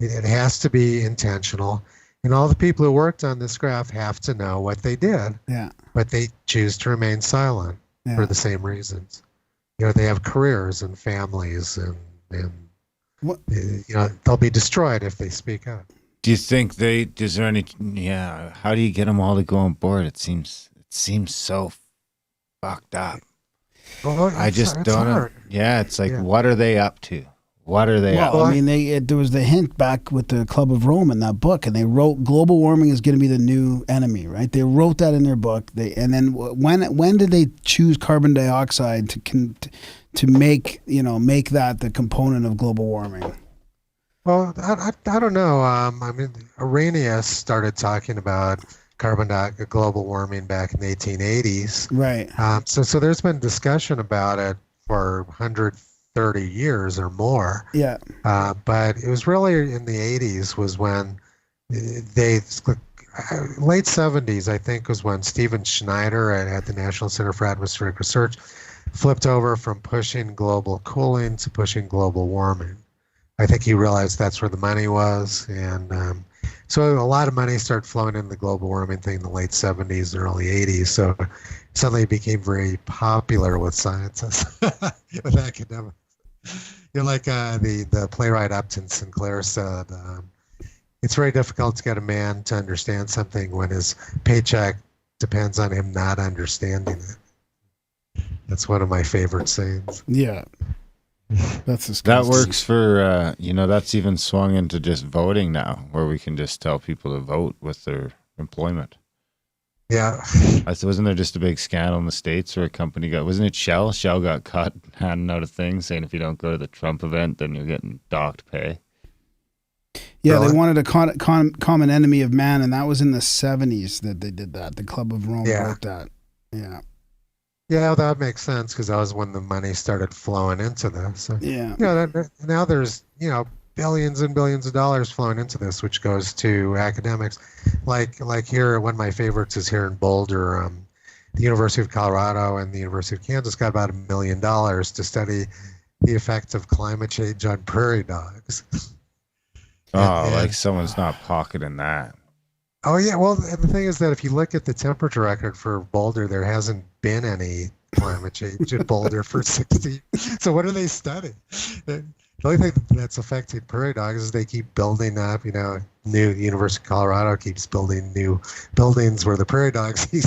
It has to be intentional. And all the people who worked on this graph have to know what they did. Yeah. But they choose to remain silent for the same reasons. They have careers and families, and they'll be destroyed if they speak up. Do you think how do you get them all to go on board? It seems so fucked up. Well, I just don't know. Yeah, it's like, what are they up to? What are they up to? Well, I mean, there was the hint back with the Club of Rome in that book, and they wrote global warming is going to be the new enemy, right? They wrote that in their book. And then when did they choose carbon dioxide to make that the component of global warming? Well, I don't know. Arrhenius started talking about global warming back in the 1880s. Right. So there's been discussion about it for 130 years or more. Yeah. But it was really in the 80s was when late 70s, I think, was when Stephen Schneider at the National Center for Atmospheric Research flipped over from pushing global cooling to pushing global warming. I think he realized that's where the money was, and so a lot of money started flowing in the global warming thing in the late 70s and early 80s. So suddenly it became very popular with scientists, with academics. Like the playwright Upton Sinclair said, it's very difficult to get a man to understand something when his paycheck depends on him not understanding it. That's one of my favorite sayings. Yeah. That's that works for that's even swung into just voting now, where we can just tell people to vote with their employment. Yeah. Wasn't there just a big scandal in the States where a company wasn't it Shell? Shell got caught handing out a thing saying if you don't go to the Trump event, then you're getting docked pay. Yeah, really? They wanted a common enemy of man, and that was in the 70s that they did that. The Club of Rome wrote that. Yeah. Yeah, that makes sense because that was when the money started flowing into this. So, yeah. Now there's, billions and billions of dollars flowing into this, which goes to academics. Like here, one of my favorites is here in Boulder. The University of Colorado and the University of Kansas got about $1 million to study the effects of climate change on prairie dogs. Like someone's not pocketing that. Oh, yeah. Well, the thing is that if you look at the temperature record for Boulder, there hasn't been any climate change in Boulder for 60. So what are they studying? The only thing that's affecting prairie dogs is they keep building up, new University of Colorado keeps building new buildings where the prairie dogs eat.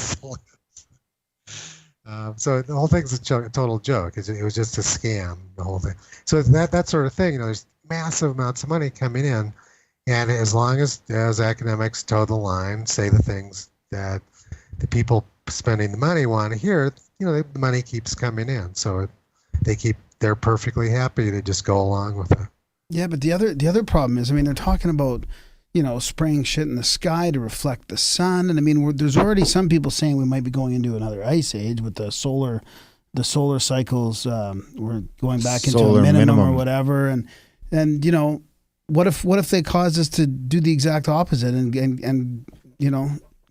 So the whole thing's a total joke. It was just a scam, the whole thing. So that sort of thing, there's massive amounts of money coming in. And as long as academics toe the line, say the things that the people spending the money want to hear, the money keeps coming in. So they're perfectly happy to just go along with it. Yeah, but the other problem is, they're talking about, spraying shit in the sky to reflect the sun, and there's already some people saying we might be going into another ice age with the solar cycles. We're going back into a minimum or whatever, and What if they cause us to do the exact opposite and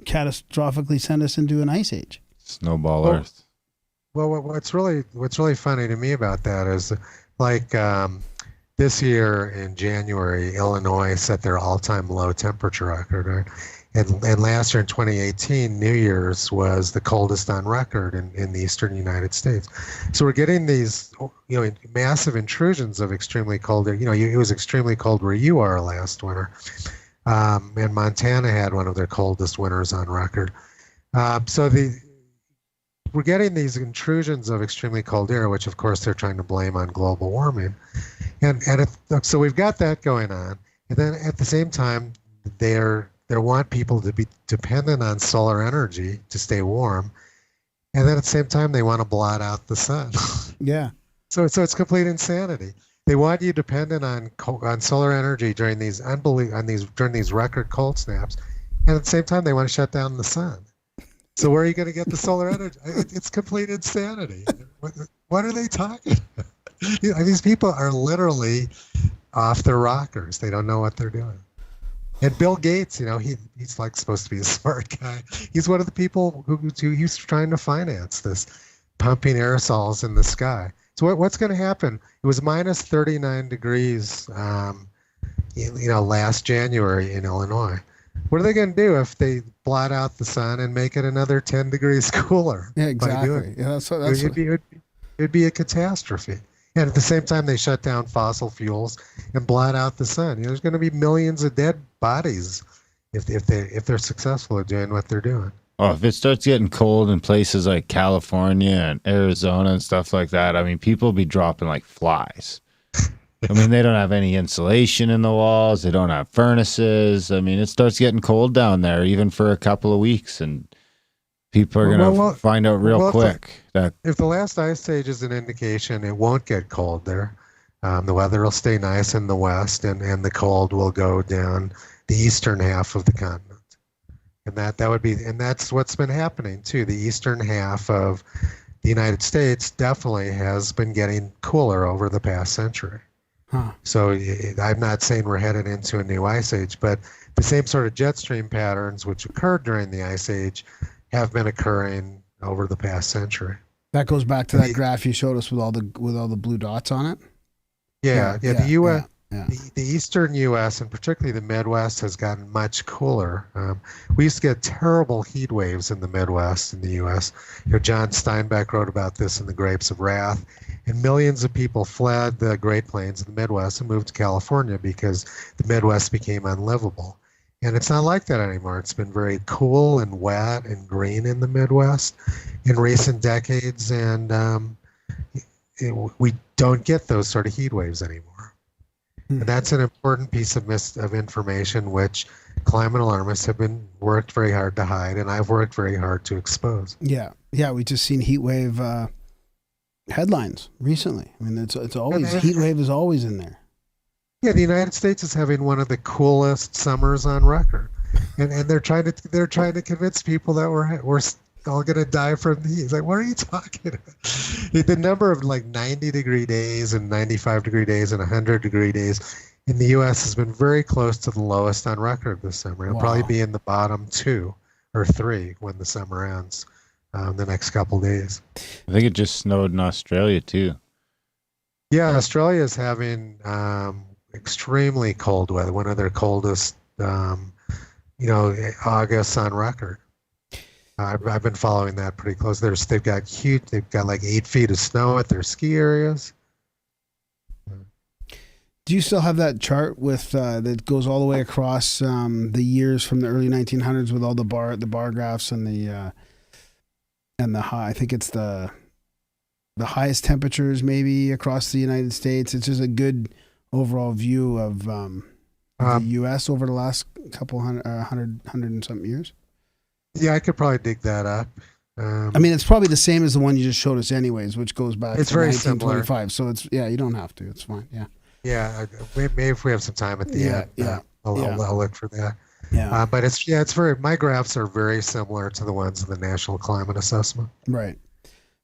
catastrophically send us into an ice age? Snowball Earth. Well, what's really funny to me about that is this year in January, Illinois set their all-time low temperature record. Right? And last year in 2018, New Year's was the coldest on record in the eastern United States. So we're getting these, massive intrusions of extremely cold air. It was extremely cold where you are last winter. And Montana had one of their coldest winters on record. We're getting these intrusions of extremely cold air, which of course they're trying to blame on global warming. So we've got that going on. And then at the same time, they want people to be dependent on solar energy to stay warm. And then at the same time, they want to blot out the sun. Yeah. So it's complete insanity. They want you dependent on solar energy during these record cold snaps. And at the same time, they want to shut down the sun. So where are you going to get the solar energy? It's complete insanity. What are they talking about? These people are literally off their rockers. They don't know what they're doing. And Bill Gates, he's like supposed to be a smart guy. He's one of the people who's trying to finance this, pumping aerosols in the sky. So what's going to happen? It was minus 39 degrees, last January in Illinois. What are they going to do if they blot out the sun and make it another 10 degrees cooler? Yeah, exactly. Yeah, it'd be a catastrophe. And at the same time, they shut down fossil fuels and blot out the sun. There's going to be millions of dead bodies if they're successful at doing what they're doing. Oh, if it starts getting cold in places like California and Arizona and stuff like that, I mean, people will be dropping like flies. I mean, they don't have any insulation in the walls. They don't have furnaces. I mean, it starts getting cold down there even for a couple of weeks, and people are going to find out real quick that if the last ice age is an indication, it won't get cold there. The weather will stay nice in the west, and the cold will go down the eastern half of the continent. And that's what's been happening too. The eastern half of the United States definitely has been getting cooler over the past century. Huh. So I'm not saying we're headed into a new ice age, but the same sort of jet stream patterns which occurred during the ice age have been occurring over the past century. That goes back to that graph you showed us with all the blue dots on it. The U.S. The eastern U.S. and particularly the Midwest has gotten much cooler. We used to get terrible heat waves in the Midwest in the U.S. John Steinbeck wrote about this in The Grapes of Wrath, and millions of people fled the Great Plains of the Midwest and moved to California because the Midwest became unlivable. And it's not like that anymore. It's been very cool and wet and green in the Midwest in recent decades, and we don't get those sort of heat waves anymore. And that's an important piece of information which climate alarmists have worked very hard to hide, and I've worked very hard to expose. Yeah, we just seen heat wave headlines recently. I mean, it's always heat wave is always in there. Yeah, the United States is having one of the coolest summers on record, and they're trying to convince people that we're all going to die from the heat. It's like, what are you talking about? The number of like 90-degree days and 95-degree days and 100-degree days in the U.S. has been very close to the lowest on record this summer. It'll probably be in the bottom 2 or 3 when the summer ends the next couple days. I think it just snowed in Australia too. Yeah, Australia is having extremely cold weather, one of their coldest, August on record. I've been following that pretty close. They've got like 8 feet of snow at their ski areas. Do you still have that chart with that goes all the way across the years from the early 1900s with all the bar graphs and the high? I think it's the highest temperatures maybe across the United States. It's just a good overall view of the U.S. over the last couple hundred and something years. Yeah, I could probably dig that up. I mean, it's probably the same as the one you just showed us anyways, which goes back to 1925. Similar. So you don't have to. It's fine. Yeah. Yeah, maybe if we have some time at the end, I'll look for that. Yeah. But my graphs are very similar to the ones of the National Climate Assessment. Right.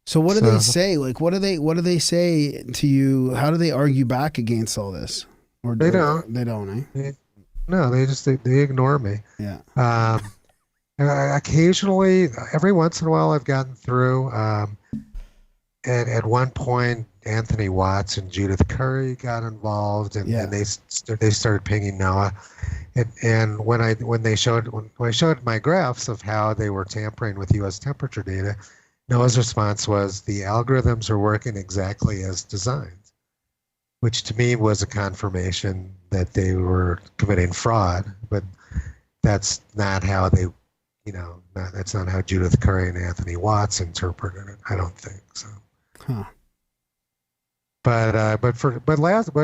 So what do they say? Like, what do they say to you? How do they argue back against all this? Or they don't. They don't, eh? No, they ignore me. Yeah. Occasionally, every once in a while, I've gotten through. At one point, Anthony Watts and Judith Curry got involved, and, Yeah. and they started pinging NOAA. And when I showed my graphs of how they were tampering with U.S. temperature data, NOAA's response was the algorithms are working exactly as designed, which to me was a confirmation that they were committing fraud. But that's not how they, that's not how Judith Curry and Anthony Watts interpreted it. I don't think so. Huh. But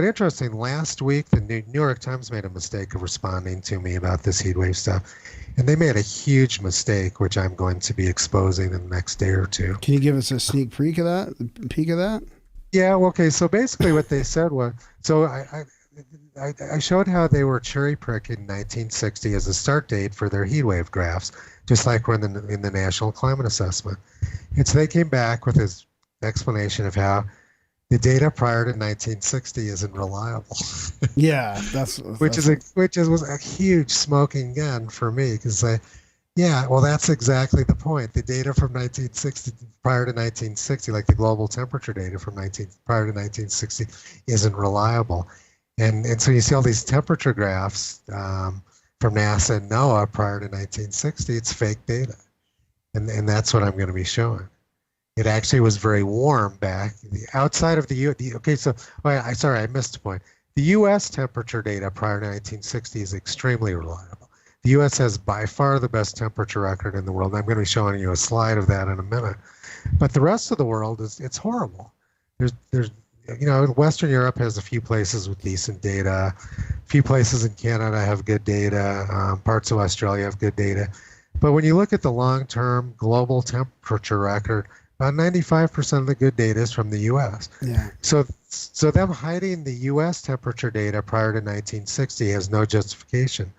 interesting. Last week, the New York Times made a mistake of responding to me about this heat wave stuff, and they made a huge mistake, which I'm going to be exposing in the next day or two. Can you give us a sneak peek of that? Yeah. Okay. So basically, what they said was, so I showed how they were cherry picking 1960 as a start date for their heat wave graphs, just like we're in the National Climate Assessment. And so they came back with this explanation of how the data prior to 1960 isn't reliable. Yeah, which was a huge smoking gun for me, because that's exactly the point. The data from 1960 prior to 1960, like the global temperature data from prior to 1960, isn't reliable. And so you see all these temperature graphs from NASA and NOAA prior to 1960. It's fake data, and that's what I'm going to be showing. It actually was very warm back outside of the okay. So, I missed a point. The U.S. temperature data prior to 1960 is extremely reliable. The U.S. has by far the best temperature record in the world. And I'm going to be showing you a slide of that in a minute. But the rest of the world it's horrible. There's Western Europe has a few places with decent data. A few places in Canada have good data. Parts of Australia have good data. But when you look at the long-term global temperature record, about 95% of the good data is from the U.S. Yeah. So them hiding the U.S. temperature data prior to 1960 has no justification.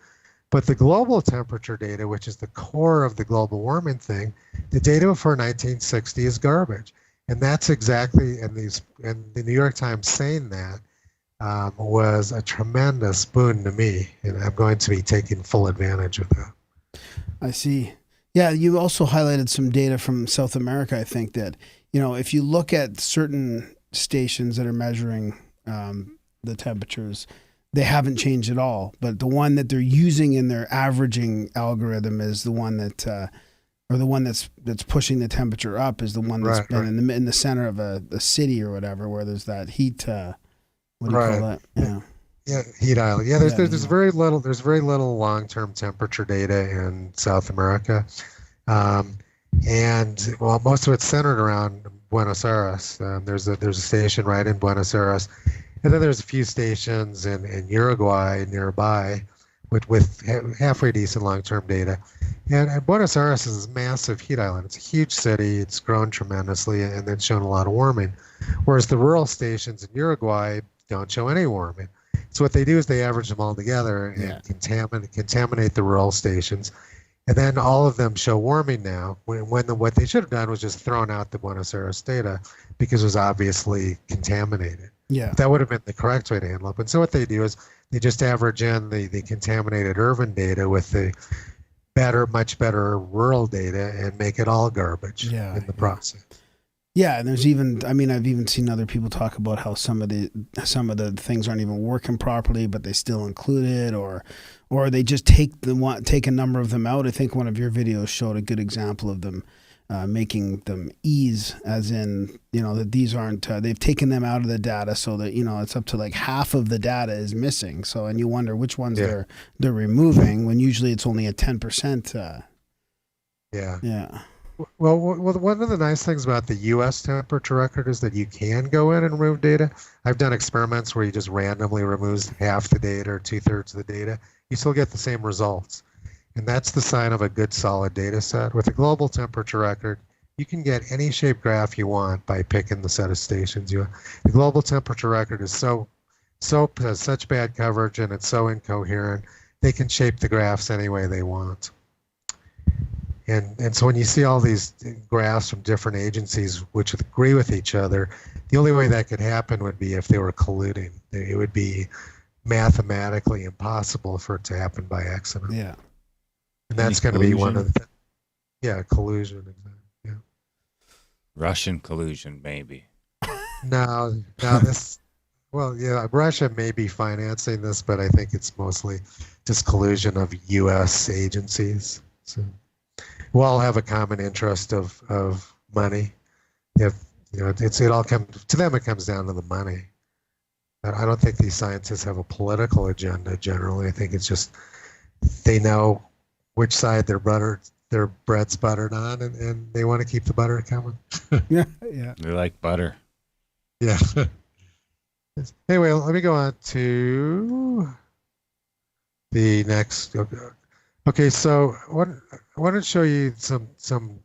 But the global temperature data, which is the core of the global warming thing, the data before 1960 is garbage. And that's exactly, and the New York Times saying that was a tremendous boon to me. And I'm going to be taking full advantage of that. I see. Yeah, you also highlighted some data from South America. I think that, if you look at certain stations that are measuring the temperatures, they haven't changed at all. But the one that they're using in their averaging algorithm is the one that, or the one that's pushing the temperature up is the one that's been in the center of a city or whatever, where there's that heat. What do you call that? Yeah. Yeah, heat island. Yeah, there's very little long-term temperature data in South America, and most of it's centered around Buenos Aires. There's a station right in Buenos Aires, and then there's a few stations in Uruguay nearby, with halfway decent long-term data. And Buenos Aires is a massive heat island. It's a huge city. It's grown tremendously, and it's shown a lot of warming, whereas the rural stations in Uruguay don't show any warming. So what they do is they average them all together and contaminate the rural stations, and then all of them show warming now. What they should have done was just thrown out the Buenos Aires data, because it was obviously contaminated. Yeah, that would have been the correct way to handle it. And so what they do is they just average in the contaminated urban data with the much better rural data and make it all garbage in the process. Yeah, and there's even, I've even seen other people talk about how some of the things aren't even working properly, but they still include it, or they just take a number of them out. I think one of your videos showed a good example of them making them E's, as in, that these aren't, they've taken them out of the data so that, it's up to like half of the data is missing. So, and you wonder which ones they're removing, when usually it's only a 10%. Yeah. Well, one of the nice things about the U.S. temperature record is that you can go in and remove data. I've done experiments where you just randomly remove half the data or 2/3 of the data. You still get the same results. And that's the sign of a good, solid data set. With a global temperature record, you can get any shape graph you want by picking the set of stations you want. The global temperature record is has such bad coverage, and it's so incoherent, they can shape the graphs any way they want. And so when you see all these graphs from different agencies which agree with each other, the only way that could happen would be if they were colluding. It would be mathematically impossible for it to happen by accident. Yeah. And that's going to be one of the collusion. Exactly. Yeah. Russian collusion, maybe. now this, well, yeah, Russia may be financing this, but I think it's mostly just collusion of U.S. agencies. So we all have a common interest of money. If it all comes to them, it comes down to the money. I don't think these scientists have a political agenda generally. I think it's just they know which side their bread's buttered on, and they want to keep the butter coming. Yeah. They like butter. Yeah. Anyway, let me go on to the next. Okay, so I want to show you some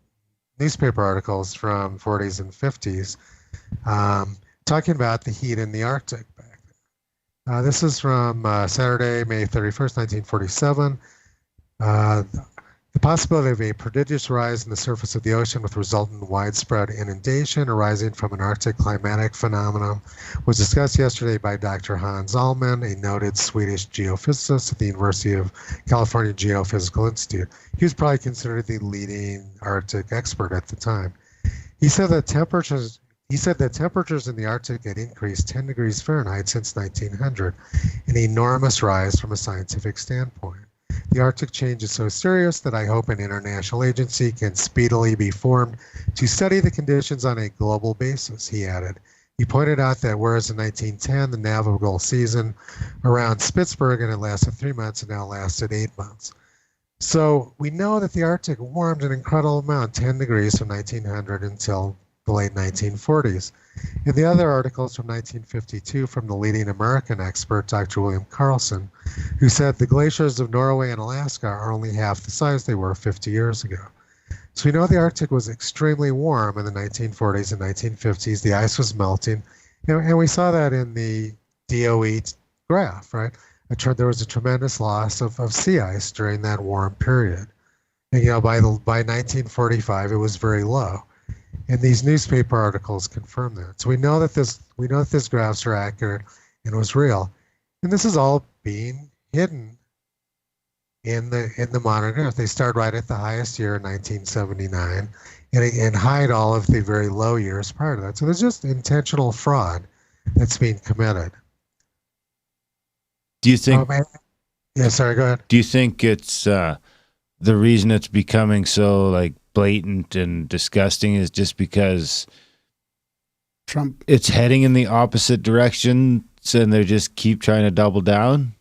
newspaper articles from 40s and 50s talking about the heat in the Arctic back then. This is from Saturday, May 31st, 1947. The possibility of a prodigious rise in the surface of the ocean with resultant widespread inundation arising from an Arctic climatic phenomenon was discussed yesterday by Dr. Hans Ullman, a noted Swedish geophysicist at the University of California Geophysical Institute. He was probably considered the leading Arctic expert at the time. He said that temperatures in the Arctic had increased 10 degrees Fahrenheit since 1900, an enormous rise from a scientific standpoint. The Arctic change is so serious that I hope an international agency can speedily be formed to study the conditions on a global basis, he added. He pointed out that whereas in 1910 the navigable season around Spitsbergen had lasted 3 months, and now lasted 8 months. So we know that the Arctic warmed an incredible amount, 10 degrees from 1900 until the late 1940s. In the other articles from 1952 from the leading American expert, Dr. William Carlson, who said the glaciers of Norway and Alaska are only half the size they were 50 years ago. So we know the Arctic was extremely warm in the 1940s and 1950s. The ice was melting, and we saw that in the DOE graph, right? There was a tremendous loss of sea ice during that warm period. And, by 1945, it was very low. And these newspaper articles confirm that. So we know that these graphs are accurate and was real. And this is all being hidden in the modern Earth. They start right at the highest year in 1979 and hide all of the very low years prior to that. So there's just intentional fraud that's being committed. Do you think? Yeah, sorry, go ahead. Do you think it's the reason it's becoming so blatant and disgusting is just because Trump, it's heading in the opposite direction, and they just keep trying to double down?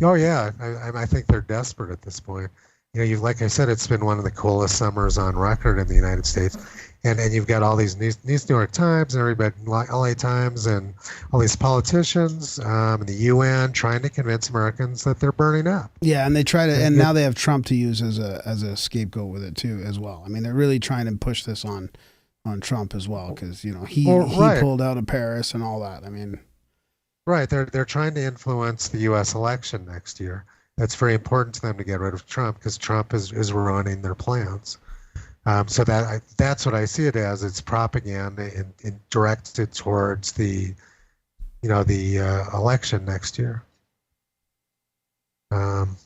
Oh yeah, I think they're desperate at this point. Like I said, it's been one of the coolest summers on record in the United States, and you've got all these New York Times and everybody, LA Times, and all these politicians, and the UN trying to convince Americans that they're burning up. yeah, and they try to, and now they have Trump to use as a scapegoat with it too, as well. I mean, they're really trying to push this on Trump as well, because he pulled out of Paris and all that. I mean, right, they're trying to influence the U.S. election next year. That's very important to them to get rid of Trump, because Trump is ruining their plans. So that's what I see it as. It's propaganda and directed towards the election next year.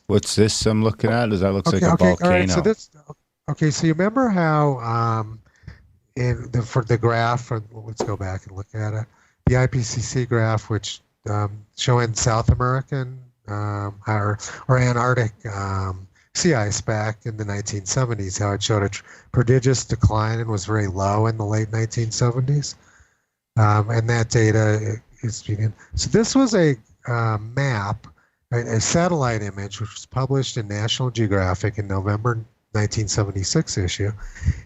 What's this I'm looking at? That looks like a volcano. All right, so you remember how for the graph, let's go back and look at it. The IPCC graph, which showing South American or Antarctic sea ice back in the 1970s, how it showed a prodigious decline and was very low in the late 1970s. And that data is being. So this was a map, a satellite image, which was published in National Geographic in November 1976 issue,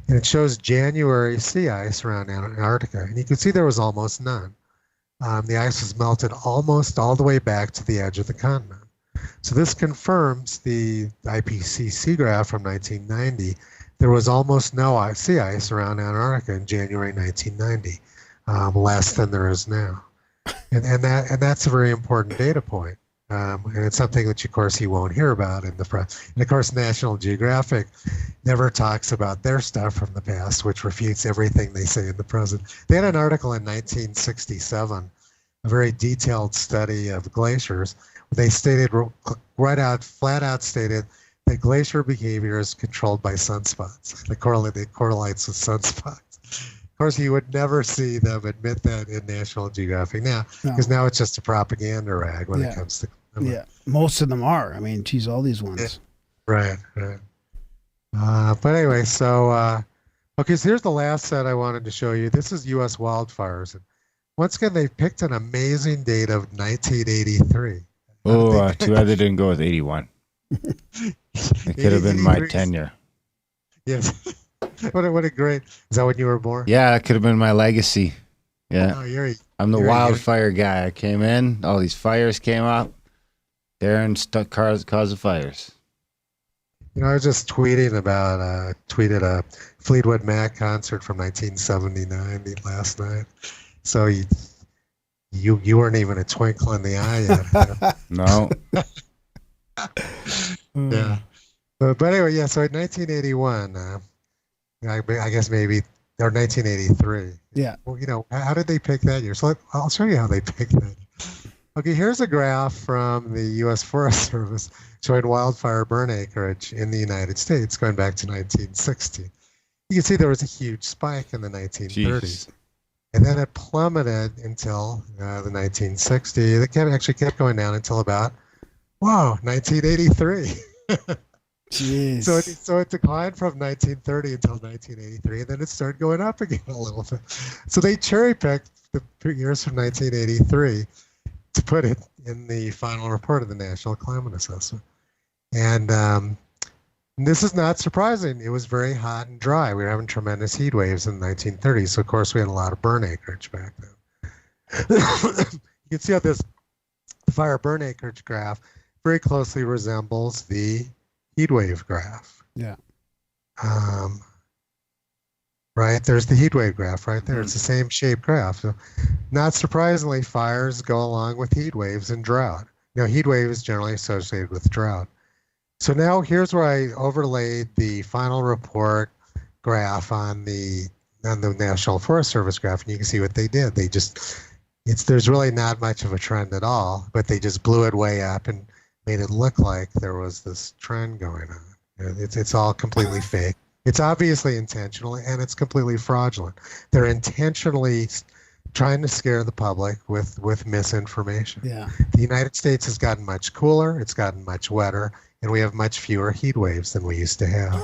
and it shows January sea ice around Antarctica, and you can see there was almost none. The ice was melted almost all the way back to the edge of the continent. So this confirms the IPCC graph from 1990. There was almost no sea ice around Antarctica in January 1990, less than there is now, and that's a very important data point. And it's something that, of course, he won't hear about in the press. And, of course, National Geographic never talks about their stuff from the past, which refutes everything they say in the present. They had an article in 1967, a very detailed study of glaciers. They stated flat out stated that glacier behavior is controlled by sunspots. It correlates with sunspots. Of course, you would never see them admit that in National Geographic now, No. because now it's just a propaganda rag when it Yeah. comes to Yeah, most of them are. I mean, geez, all these ones. Right, right. But anyway, so okay, so here's the last set I wanted to show you. This is U.S. wildfires. And once again, they picked an amazing date of 1983. Oh, too bad they didn't go with 81. It could have been my tenure. Yes. What a great. Is that when you were born? Yeah, it could have been my legacy. Yeah. Oh, I'm the you're- wildfire guy. I came in, all these fires came up. Darren caused the fires. I was just tweeted a Fleetwood Mac concert from 1979 last night. So you weren't even a twinkle in the eye yet. No. Yeah. But anyway, yeah. So in 1981, I guess maybe or 1983. Yeah. Well, how did they pick that year? So I'll show you how they picked that. Okay, here's a graph from the U.S. Forest Service showing wildfire burn acreage in the United States going back to 1960. You can see there was a huge spike in the 1930s. Jeez. And then it plummeted until the 1960s. It actually kept going down until about, 1983. Jeez. So it declined from 1930 until 1983, and then it started going up again a little bit. So they cherry-picked the years from 1983 to put it in the final report of the National Climate Assessment. And this is not surprising. It was very hot and dry. We were having tremendous heat waves in the 1930s, so of course we had a lot of burn acreage back then. You can see how this fire burn acreage graph very closely resembles the heat wave graph. Yeah. Right, there's the heat wave graph right there. It's the same shape graph. So not surprisingly, fires go along with heat waves and drought. Heat wave is generally associated with drought. So now here's where I overlaid the final report graph on the National Forest Service graph, and you can see what they did. There's really not much of a trend at all, but they just blew it way up and made it look like there was this trend going on. It's all completely fake. It's obviously intentional, and it's completely fraudulent. They're intentionally trying to scare the public with misinformation. Yeah. The United States has gotten much cooler, it's gotten much wetter, and we have much fewer heat waves than we used to have.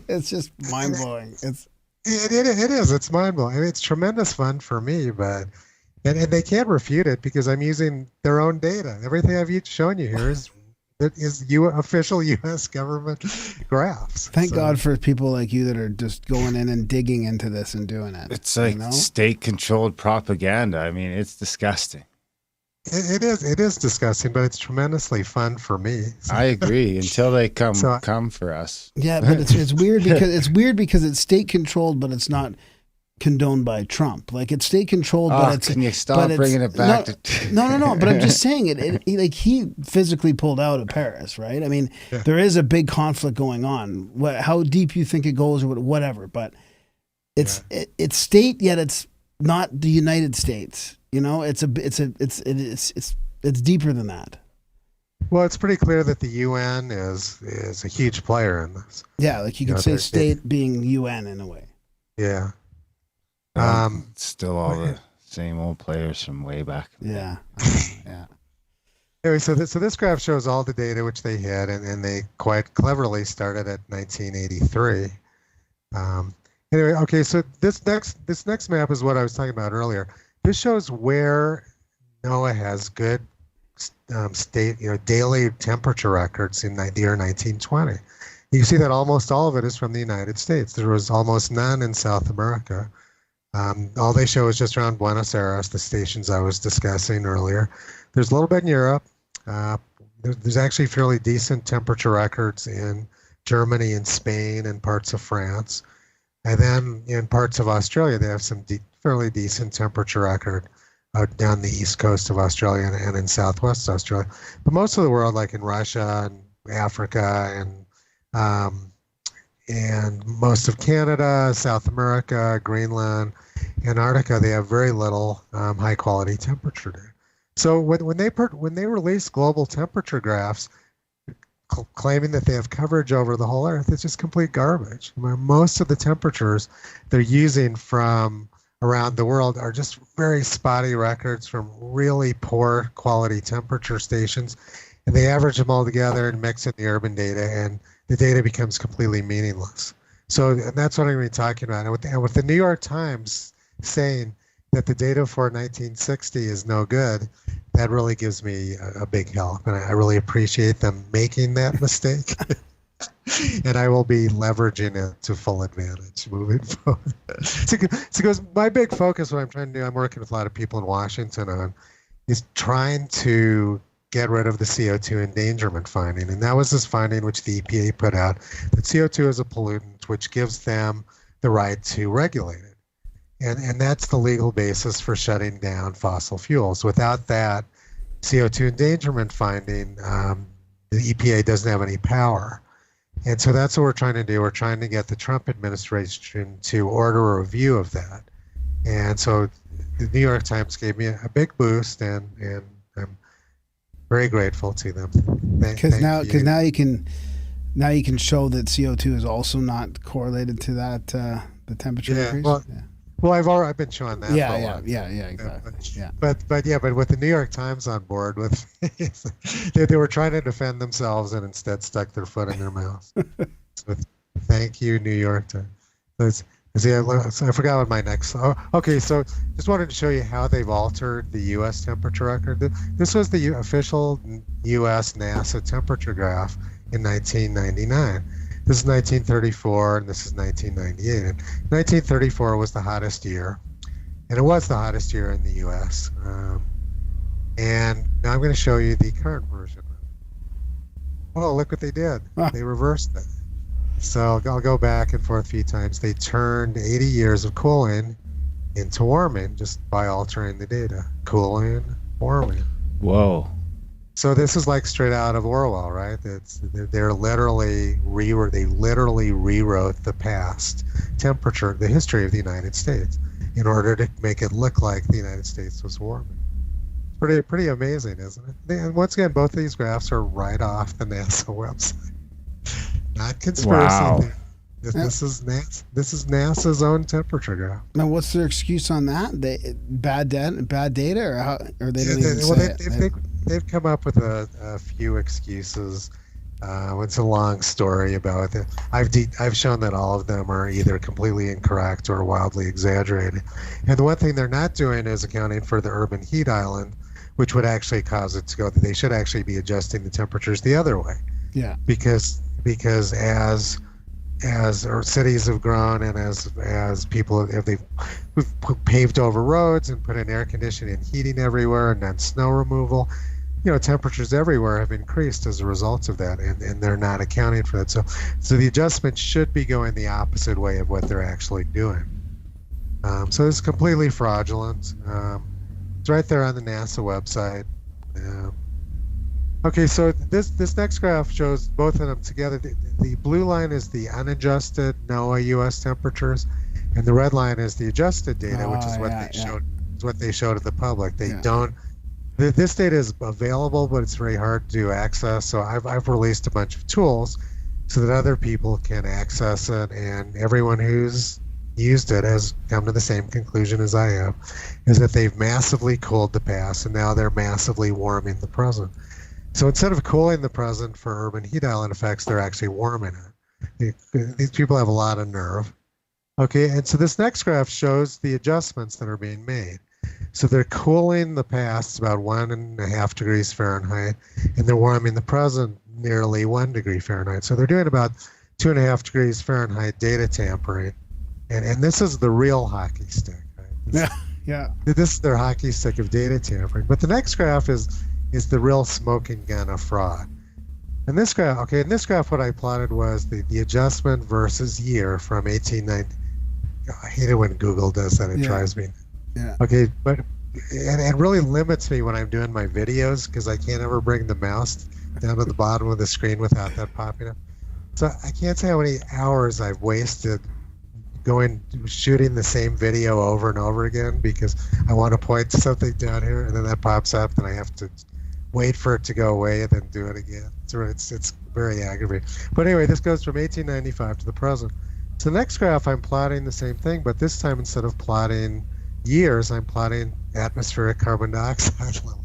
It's just mind-blowing. It is. It's mind-blowing. I mean, it's tremendous fun for me, but and they can't refute it because I'm using their own data. Everything I've shown you here is official U.S. government graphs. Thank God for people like you that are just going in and digging into this and doing it. It's like state-controlled propaganda. I mean, it's disgusting. It is disgusting, but it's tremendously fun for me. I agree. Until they come for us. Yeah, but it's weird because it's state controlled, but it's not condoned by Trump. Like it's state controlled, but it's. Can you stop bringing it back to? No. But I'm just saying he physically pulled out of Paris, right? I mean, there is a big conflict going on. How deep you think it goes, or whatever, but it's state, yet it's not the United States. It's deeper than that. Well, it's pretty clear that the UN is a huge player in this. Yeah, like you could say state being UN in a way. Yeah. It's still all the same old players from way back. Yeah. Yeah. Anyway, so this graph shows all the data which they had, and they quite cleverly started at 1983. Anyway, okay, so this next map is what I was talking about earlier. This shows where NOAA has good daily temperature records in the year 1920. You see that almost all of it is from the United States. There was almost none in South America. All they show is just around Buenos Aires, the stations I was discussing earlier. There's a little bit in Europe. There's actually fairly decent temperature records in Germany and Spain and parts of France. And then in parts of Australia, they have some fairly decent temperature record out down the east coast of Australia and in southwest Australia. But most of the world, like in Russia and Africa and most of Canada, South America, Greenland, Antarctica, they have very little high quality temperature data. So when they release global temperature graphs, claiming that they have coverage over the whole Earth is just complete garbage. Most of the temperatures they're using from around the world are just very spotty records from really poor quality temperature stations, and they average them all together and mix in the urban data, and the data becomes completely meaningless. So and that's what I'm going to be talking about. And with the New York Times saying that the data for 1960 is no good, that really gives me a big help, and I really appreciate them making that mistake. And I will be leveraging it to full advantage moving forward. Because my big focus, what I'm trying to do, I'm working with a lot of people in Washington on, is trying to get rid of the CO2 endangerment finding. And that was this finding which the EPA put out, that CO2 is a pollutant, which gives them the right to regulate it. And that's the legal basis for shutting down fossil fuels. Without that CO2 endangerment finding, the EPA doesn't have any power. And so that's what we're trying to do. We're trying to get the Trump administration to order a review of that. And so the New York Times gave me a big boost, and I'm very grateful to them. Because now you can show that CO2 is also not correlated to that the temperature increase. Well, I've been showing that. Yeah, exactly. But with the New York Times on board, they were trying to defend themselves and instead stuck their foot in their mouth. So, thank you, New York Times. I forgot what my next. Okay, so just wanted to show you how they've altered the U.S. temperature record. This was the official U.S. NASA temperature graph in 1999. This is 1934, and this is 1998. And 1934 was the hottest year, and it was the hottest year in the U.S. And now I'm going to show you the current version. Oh, look what they did. They reversed it. So I'll go back and forth a few times. They turned 80 years of cooling into warming just by altering the data. Cooling, warming. Whoa. So this is like straight out of Orwell, right? They literally rewrote the past temperature, the history of the United States, in order to make it look like the United States was warming. Pretty amazing, isn't it? And once again, both of these graphs are right off the NASA website. Not conspiracy. Wow. This is NASA's own temperature graph. Now, what's their excuse on that? Bad data, or how? Or they didn't even say it? They've come up with a few excuses. It's a long story about it. I've shown that all of them are either completely incorrect or wildly exaggerated. And the one thing they're not doing is accounting for the urban heat island, which would actually cause it to go. They should actually be adjusting the temperatures the other way. Yeah. Because as our cities have grown, and as people we've paved over roads and put in air conditioning and heating everywhere, and then snow removal, temperatures everywhere have increased as a result of that, and they're not accounting for that. So the adjustment should be going the opposite way of what they're actually doing. So it's completely fraudulent. It's right there on the NASA website. Okay, so this next graph shows both of them together. The blue line is the unadjusted NOAA U.S. temperatures, and the red line is the adjusted data, which is what they showed to the public. They don't. This data is available, but it's very hard to access. So I've released a bunch of tools so that other people can access it, and everyone who's used it has come to the same conclusion as I have, is that they've massively cooled the past, and now they're massively warming the present. So instead of cooling the present for urban heat island effects, they're actually warming it. These people have a lot of nerve. Okay, and so this next graph shows the adjustments that are being made. So they're cooling the past about 1.5 degrees Fahrenheit, and they're warming the present nearly 1 degree Fahrenheit. So they're doing about 2.5 degrees Fahrenheit data tampering. And this is the real hockey stick, right? Yeah. This is their hockey stick of data tampering. But the next graph is the real smoking gun of fraud. In this graph, what I plotted was the adjustment versus year from 1890. I hate it when Google does that. It drives me. Yeah. Okay, but it really limits me when I'm doing my videos, because I can't ever bring the mouse down to the bottom of the screen without that popping up. So I can't say how many hours I've wasted shooting the same video over and over again, because I want to point to something down here, and then that pops up, and I have to wait for it to go away and then do it again. So it's very aggravating. But anyway, this goes from 1895 to the present. So the next graph, I'm plotting the same thing, but this time instead of plotting years, I'm plotting atmospheric carbon dioxide levels.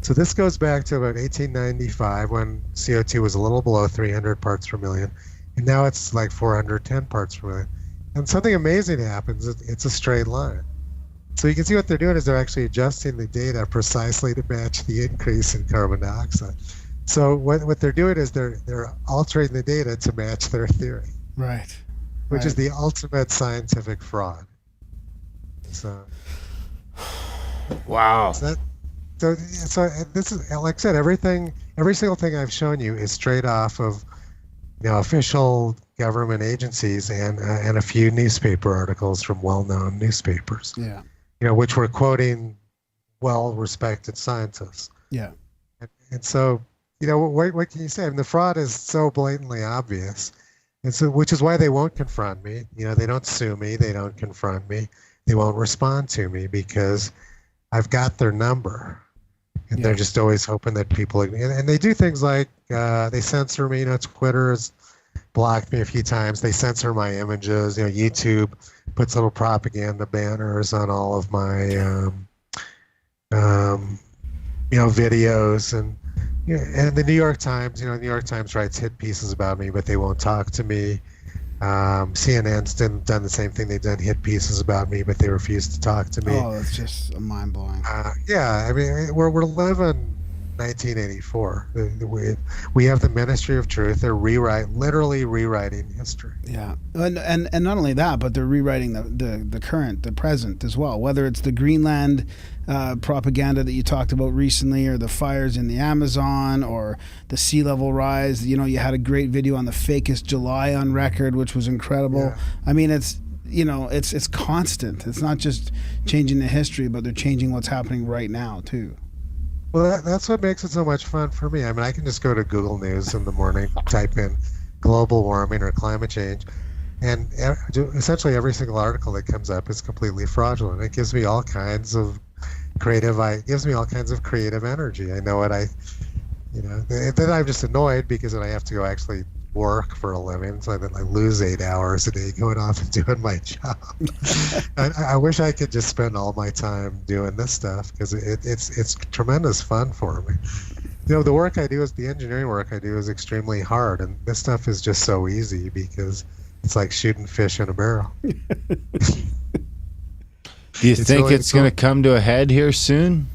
So this goes back to about 1895 when CO2 was a little below 300 parts per million, and now it's like 410 parts per million. And something amazing happens. It's a straight line. So you can see what they're doing is they're actually adjusting the data precisely to match the increase in carbon dioxide. So what they're doing is they're altering the data to match their theory. Right. Which is the ultimate scientific fraud. So, wow. So this is, like I said, every single thing I've shown you is straight off of, official government agencies and a few newspaper articles from well-known newspapers. Yeah. Which were quoting well-respected scientists. Yeah. And so, what can you say? I mean, the fraud is so blatantly obvious. And so, which is why they won't confront me. They don't sue me. They don't confront me. They won't respond to me because I've got their number. And they're just always hoping that people, and they do things like they censor me. Twitter has blocked me a few times. They censor my images. YouTube puts little propaganda banners on all of my, videos and the New York Times, the New York Times writes hit pieces about me, but they won't talk to me. CNN's done the same thing. They've done hit pieces about me, but they refuse to talk to me. Oh, that's just mind blowing. Yeah, I mean, we're living 1984. We have the Ministry of Truth. They're literally rewriting history. Yeah, and not only that, but they're rewriting the present as well. Whether it's the Greenland propaganda that you talked about recently, or the fires in the Amazon, or the sea level rise. You had a great video on the fakest July on record, which was incredible. Yeah. I mean, it's constant. It's not just changing the history, but they're changing what's happening right now too. Well, that's what makes it so much fun for me. I mean, I can just go to Google News in the morning, type in global warming or climate change, and essentially every single article that comes up is completely fraudulent. It gives me all kinds of creative energy. I know what then I'm just annoyed because then I have to go actually work for a living, so that I lose 8 hours a day going off and doing my job. I wish I could just spend all my time doing this stuff because it's tremendous fun for me. The work I do the engineering work I do is extremely hard, and this stuff is just so easy because it's like shooting fish in a barrel. Do you think really, it's going to come to a head here soon?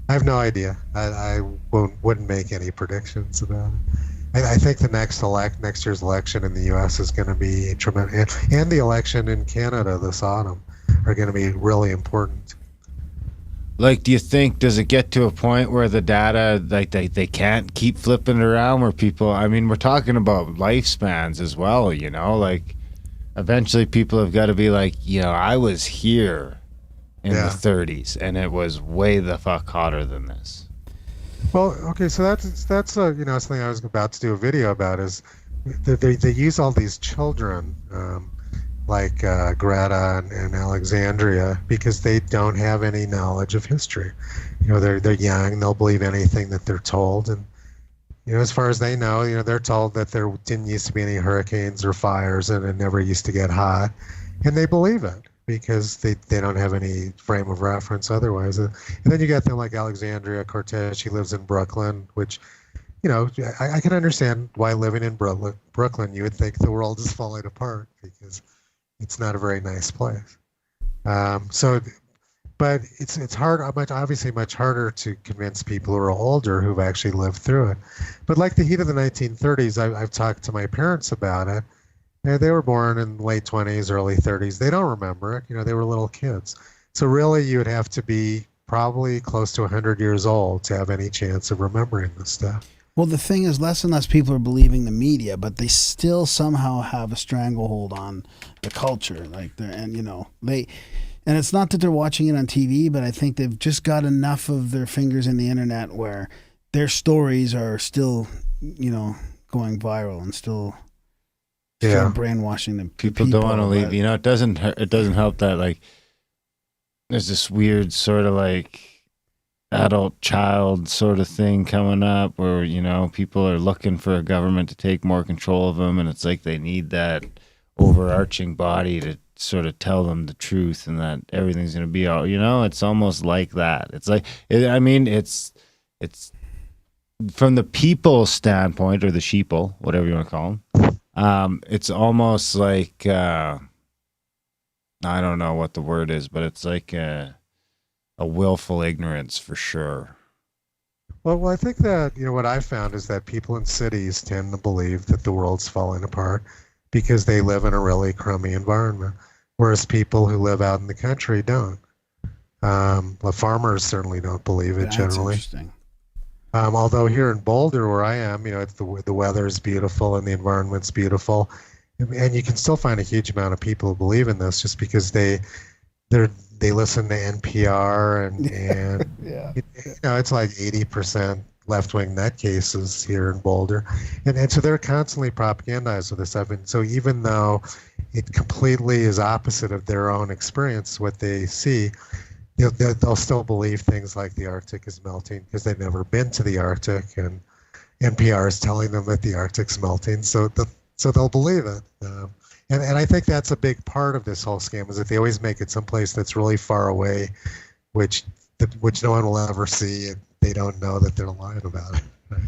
I have no idea. I wouldn't make any predictions about it. I think the next year's election in the U.S. is going to be tremendous, and the election in Canada this autumn are going to be really important. Like, do you think, does it get to a point where the data, like they can't keep flipping it around, where people, I mean, we're talking about lifespans as well, like eventually people have got to be like, I was here in the 30s, and it was way the fuck hotter than this. Well, okay, so that's something I was about to do a video about is they use all these children like Greta and Alexandria because they don't have any knowledge of history. They're young, they'll believe anything that they're told, and as far as they know, they're told that there didn't used to be any hurricanes or fires and it never used to get hot, and they believe it because they don't have any frame of reference otherwise. And then you got them like Alexandria Cortez. She lives in Brooklyn, which, I can understand why living in Brooklyn, you would think the world is falling apart because it's not a very nice place. But it's hard, obviously much harder to convince people who are older who've actually lived through it. But like the heat of the 1930s, I've talked to my parents about it. They were born in late 20s, early 30s. They don't remember it. They were little kids. So really, you would have to be probably close to 100 years old to have any chance of remembering this stuff. Well, the thing is, less and less people are believing the media, but they still somehow have a stranglehold on the culture. And it's not that they're watching it on TV, but I think they've just got enough of their fingers in the internet where their stories are still, going viral and still brainwashing them. People don't want to leave. It doesn't help that, like, there's this weird sort of like adult child sort of thing coming up where, you know, people are looking for a government to take more control of them, and it's like they need that overarching body to sort of tell them the truth and that everything's going to be all, you know, it's almost like that. It's like, it's from the people standpoint, or the sheeple, whatever you want to call them. It's almost like, I don't know what the word is, but it's like a willful ignorance for sure. Well, I think that, you know, what I found is that people in cities tend to believe that the world's falling apart because they live in a really crummy environment, whereas people who live out in the country don't. The farmers certainly don't believe it. That's generally interesting. Although here in Boulder, where I am, you know, the weather is beautiful and the environment's beautiful, and you can still find a huge amount of people who believe in this just because they listen to NPR and yeah. You know, it's like 80% left-wing nutcases here in Boulder, and so they're constantly propagandized with this stuff. And so even though it completely is opposite of their own experience, what they see, you know, they'll still believe things like the Arctic is melting because they've never been to the Arctic, and NPR is telling them that the Arctic's melting, so they'll believe it. And I think that's a big part of this whole scam, is that they always make it someplace that's really far away, which no one will ever see, and they don't know that they're lying about it. Right?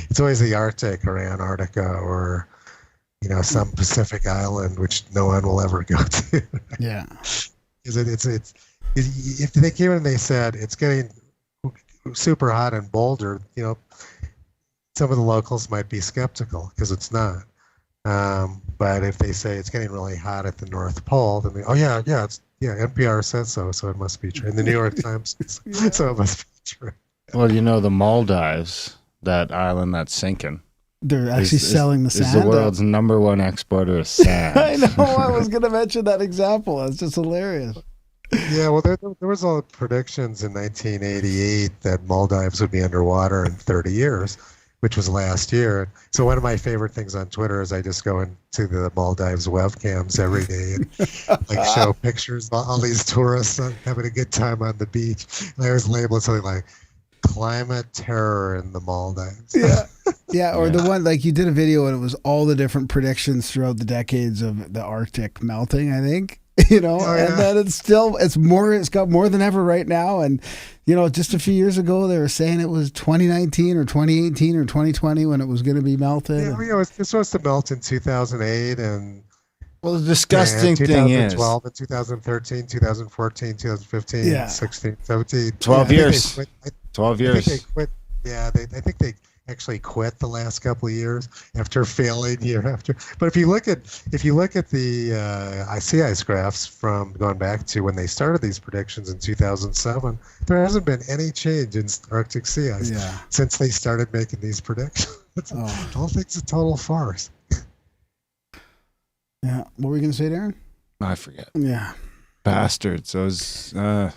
It's always the Arctic or Antarctica or, you know, some Pacific island which no one will ever go to. Yeah. If they came in and they said it's getting super hot in Boulder, you know, some of the locals might be skeptical because it's not. But if they say it's getting really hot at the North Pole, then NPR says so it must be true. And the New York Times says so it must be true. Well, you know, the Maldives, that island that's sinking. They're actually selling the sand. Is the world's number one exporter of sand. I know. I was going to mention that example. That's just hilarious. Yeah, well, there was all predictions in 1988 that Maldives would be underwater in 30 years, which was last year. So one of my favorite things on Twitter is I just go into the Maldives webcams every day and like show pictures of all these tourists having a good time on the beach. And I always label it something like climate terror in the Maldives. Yeah. Yeah, or the one, like you did a video and it was all the different predictions throughout the decades of the Arctic melting, I think. You know, and then it's got more than ever right now. And, you know, just a few years ago, they were saying it was 2019 or 2018 or 2020 when it was going to be melted. Yeah, you know, it's supposed to melt in 2008 and. Well, the disgusting thing is 2012 and 2013, 2014, 2015, 16, 17. 12 years. 12 years. I think they quit. Yeah, I think they actually quit the last couple of years after failing year after. But if you look at the sea ice graphs from going back to when they started these predictions in 2007, there hasn't been any change in Arctic sea ice since they started making these predictions. The whole thing's a total farce. Yeah, what were you gonna say, Darren? I forget. Yeah, bastards. Those. So.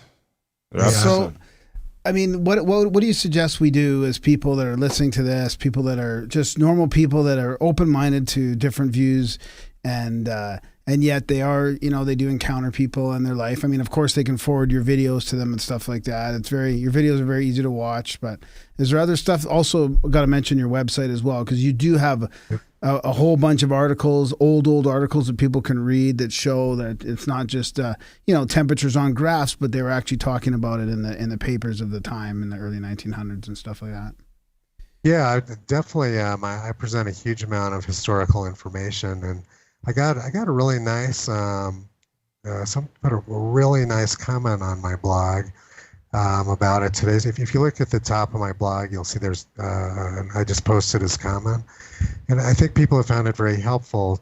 I mean, what do you suggest we do as people that are listening to this, people that are just normal people that are open-minded to different views, and yet they are, you know, they do encounter people in their life. I mean, of course, they can forward your videos to them and stuff like that. Your videos are very easy to watch, but is there other stuff? Also, got to mention your website as well, because you do have a whole bunch of articles, old articles that people can read that show that it's not just you know, temperatures on graphs, but they were actually talking about it in the papers of the time in the early 1900s and stuff like that. Yeah, definitely. I present a huge amount of historical information, and I got a really nice some put a really nice comment on my blog about it today. If you look at the top of my blog, you'll see there's I just posted his comment, and I think people have found it very helpful.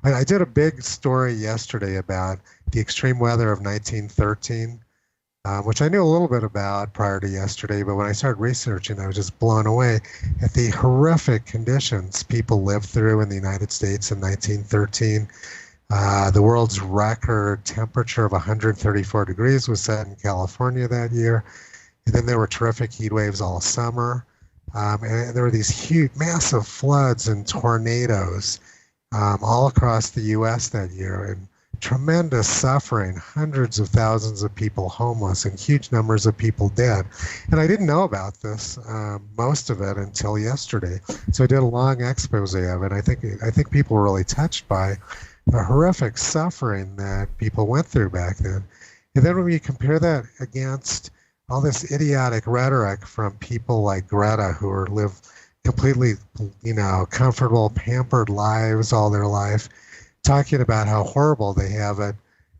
I did a big story yesterday about the extreme weather of 1913, which I knew a little bit about prior to yesterday, but when I started researching, I was just blown away at the horrific conditions people lived through in the United States in 1913. The world's record temperature of 134 degrees was set in California that year. And then there were terrific heat waves all summer. And there were these huge, massive floods and tornadoes all across the U.S. that year. And tremendous suffering, hundreds of thousands of people homeless, and huge numbers of people dead. And I didn't know about this, most of it, until yesterday. So I did a long expose of it. I think people were really touched by the horrific suffering that people went through back then. And then when you compare that against all this idiotic rhetoric from people like Greta, who live completely, comfortable, pampered lives all their life, talking about how horrible they have it,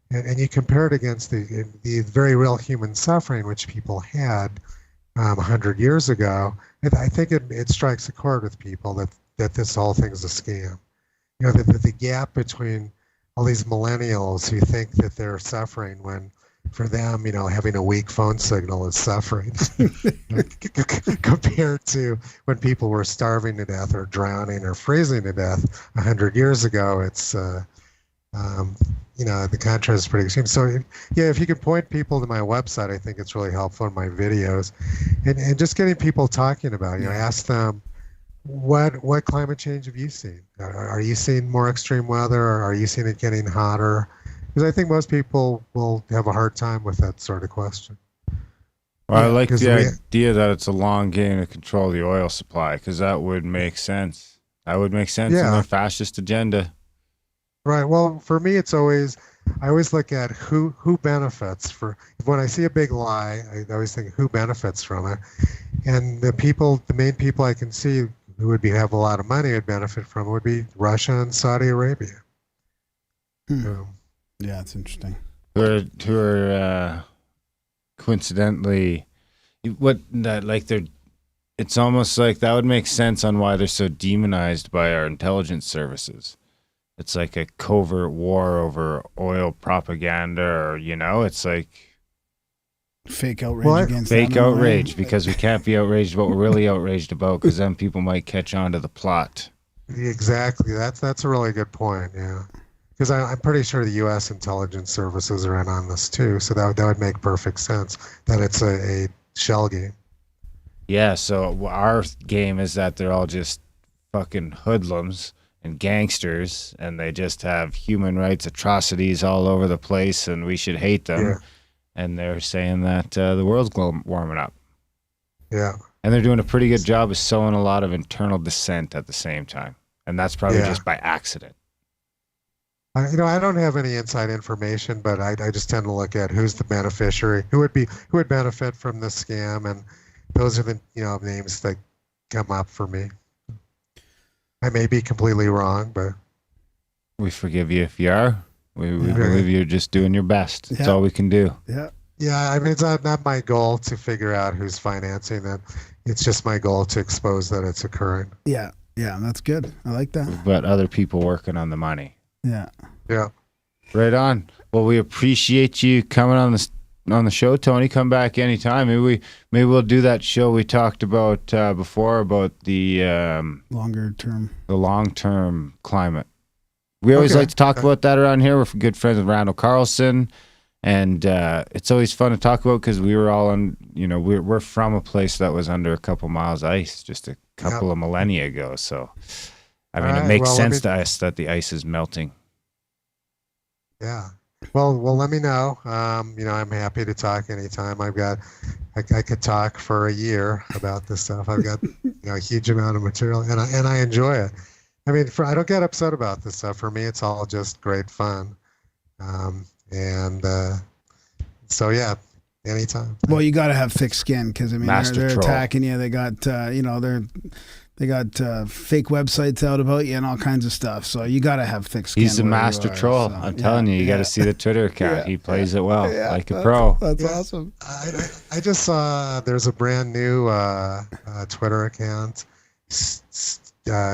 and you compare it against the very real human suffering which people had 100 years ago, I think it strikes a chord with people that this whole thing's a scam. The gap between all these millennials who think that they're suffering when for them, having a weak phone signal is suffering compared to when people were starving to death or drowning or freezing to death 100 years ago. It's, the contrast is pretty extreme. So, if you could point people to my website, I think it's really helpful in my videos. And just getting people talking about it, ask them, what climate change have you seen? Are you seeing more extreme weather? Or are you seeing it getting hotter? Because I think most people will have a hard time with that sort of question. Well, I like the idea that it's a long game to control the oil supply, because that would make sense. That would make sense in their fascist agenda. Right. Well, for me, I always look at who benefits. When I see a big lie, I always think who benefits from it. And the main people I can see who would have a lot of money would benefit from it would be Russia and Saudi Arabia. Yeah, it's interesting. Who are coincidentally, it's almost like that would make sense on why they're so demonized by our intelligence services. It's like a covert war over oil propaganda, or it's like fake outrage against fake outrage, because we can't be outraged about what we're really outraged about, because then people might catch on to the plot. Exactly. That's a really good point. Yeah. Because I'm pretty sure the U.S. intelligence services are in on this too, so that would make perfect sense that it's a shell game. Yeah, so our game is that they're all just fucking hoodlums and gangsters, and they just have human rights atrocities all over the place, and we should hate them. Yeah. And they're saying that the world's warming up. Yeah. And they're doing a pretty good job of sowing a lot of internal dissent at the same time, and that's probably just by accident. I don't have any inside information, but I just tend to look at who's the beneficiary, who would benefit from this scam, and those are the names that come up for me. I may be completely wrong, but we forgive you if you are. We believe you're just doing your best. That's all we can do. Yeah. Yeah, I mean, it's not my goal to figure out who's financing it. It's just my goal to expose that it's occurring. Yeah, that's good. I like that. But other people working on the money. Yeah. Yeah. Right on. Well, we appreciate you coming on the show, Tony. Come back anytime. Maybe we'll do that show we talked about before about the long-term climate. We always like to talk about that around here. We're good friends with Randall Carlson, and it's always fun to talk about because we were all on. We're from a place that was under a couple miles ice just a couple of millennia ago. So. I mean, it makes sense to us that the ice is melting. Yeah. Well, let me know. I'm happy to talk anytime. I could talk for a year about this stuff. I've got a huge amount of material, and I enjoy it. I mean, I don't get upset about this stuff. For me, it's all just great fun. So yeah, anytime. Well, you got to have thick skin because they're attacking you. They got They got fake websites out about you and all kinds of stuff. So you got to have thick skin. He's a master troll. So, I'm telling you, you got to see the Twitter account. He plays it well, like a pro. That's awesome. I just saw there's a brand new Twitter account,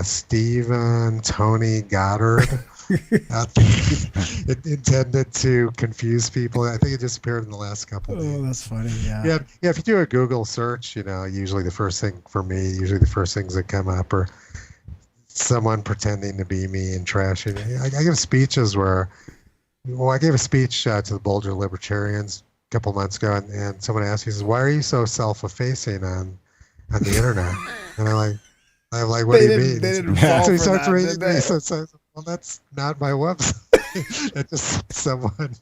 Stephen Tony Goddard. It intended to confuse people. I think it just appeared in the last couple of days. Oh, that's funny. Yeah. If you do a Google search, usually the first things that come up are someone pretending to be me and trashing me. I give speeches I gave a speech to the Boulder Libertarians a couple months ago, and someone asked me, he says, "Why are you so self-effacing on the internet?" And I'm like, "What do you mean?" They didn't fall so he for starts that, reading did they? me. So well, that's not my website. It's just someone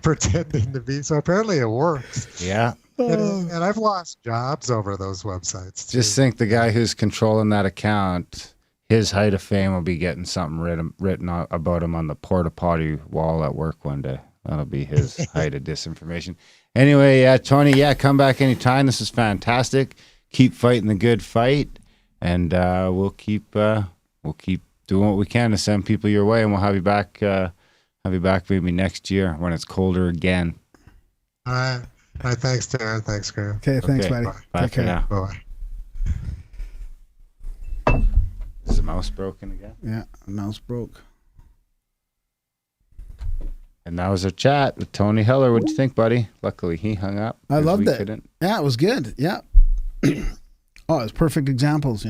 pretending to be. So apparently it works. Yeah. And I've lost jobs over those websites too. Just think the guy who's controlling that account, his height of fame will be getting something written about him on the porta potty wall at work one day. That'll be his height of disinformation. Anyway, Tony, come back anytime. This is fantastic. Keep fighting the good fight, and we'll keep doing what we can to send people your way, and we'll have you back. Maybe next year when it's colder again. All right. Thanks, Darren. Thanks, Graham. Okay, thanks, buddy. Bye Take for care. now. Bye. Is the mouse broken again? Yeah, mouse broke. And that was our chat with Tony Heller. What'd you think, buddy? Luckily, he hung up. I loved it. Couldn't. Yeah, it was good. Yeah. Oh, it's perfect examples,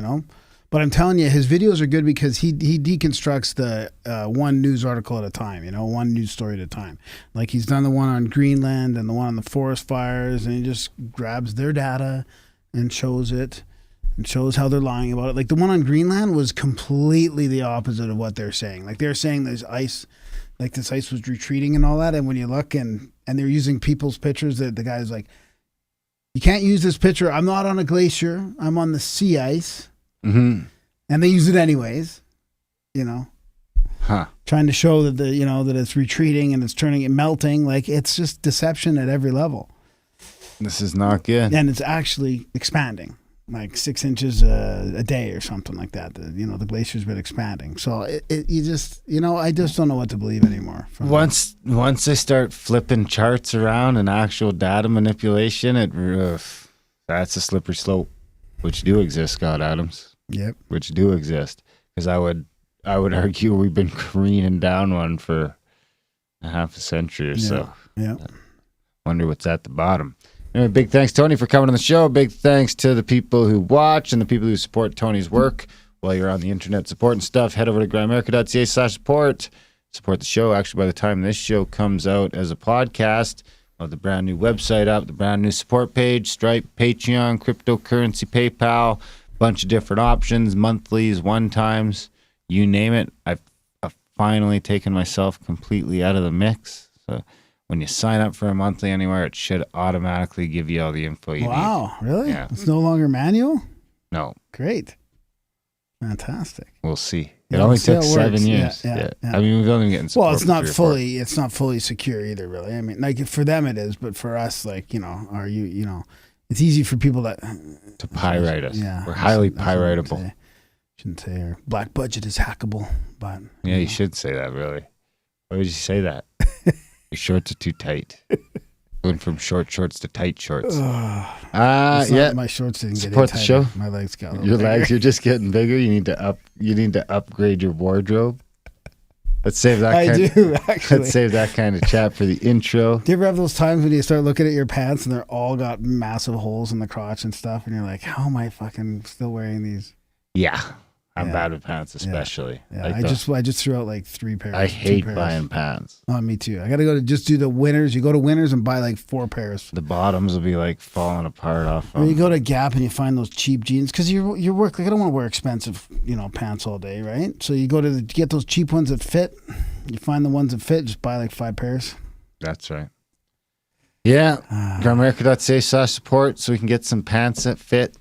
But I'm telling you, his videos are good because he deconstructs the one news article at a time, one news story at a time. Like he's done the one on Greenland and the one on the forest fires, and he just grabs their data and shows it and shows how they're lying about it. Like the one on Greenland was completely the opposite of what they're saying. Like they're saying there's ice, like this ice was retreating and all that. And when you look and they're using people's pictures, that the guy's like, you can't use this picture. I'm not on a glacier. I'm on the sea ice. Mm-hmm. And they use it anyways, Huh. trying to show that that it's retreating and it's melting. Like it's just deception at every level. This is not good. And it's actually expanding, like 6 inches a day or something like that. The glacier's been expanding. So I just don't know what to believe anymore. Once they start flipping charts around and actual data manipulation, that's a slippery slope, which do exist, Scott Adams. Yep. Which do exist, because I would argue we've been careening down one for a half a century or so. Yeah. Wonder what's at the bottom. Anyway, big thanks, Tony, for coming on the show. Big thanks to the people who watch and the people who support Tony's work. While you're on the internet supporting stuff, head over to grimerica.ca/support. Support the show. Actually, by the time this show comes out as a podcast, we'll have the brand new website up, the brand new support page, Stripe, Patreon, cryptocurrency, PayPal, bunch of different options, monthlies, one-times, you name it. I've finally taken myself completely out of the mix. So when you sign up for a monthly anywhere, it should automatically give you all the info you need. Wow, really? Yeah. It's no longer manual? No. Great. Fantastic. We'll see. Yeah, It only we'll see took how it 7 works. years. Yeah. I mean, we've only been getting support. Well, it's for not 3 or 4. fully it's not fully secure either, really. I mean, like for them it is, but for us, like, are you it's easy for people to pyrite us. Yeah. We're highly That's what pyritable. Shouldn't say our black budget is hackable, but Yeah, you should say that, really. Why would you say that? Your shorts are too tight. Going from short shorts to tight shorts. yeah. My shorts didn't get Support the tighter. show. My legs got a little Your bigger. legs are just getting bigger. You need to upgrade your wardrobe. Let's save that. Actually. Let's save that kind of chat for the intro. Do you ever have those times when you start looking at your pants and they're all got massive holes in the crotch and stuff, and you're like, how am I fucking still wearing these? Yeah, I'm Yeah. bad with pants, especially. Yeah, Like I just threw out like 3 pairs. I 2 hate pairs. buying pants. Oh, me too. I got to go to just do the Winners. You go to Winners and buy like 4 pairs. The bottoms will be like falling apart off. Or you go to Gap and you find those cheap jeans because you work like I don't want to wear expensive pants all day, right? So you go to get those cheap ones that fit. You find the ones that fit. Just buy like 5 pairs. That's right. Yeah, grimerica.ca/support so we can get some pants that fit.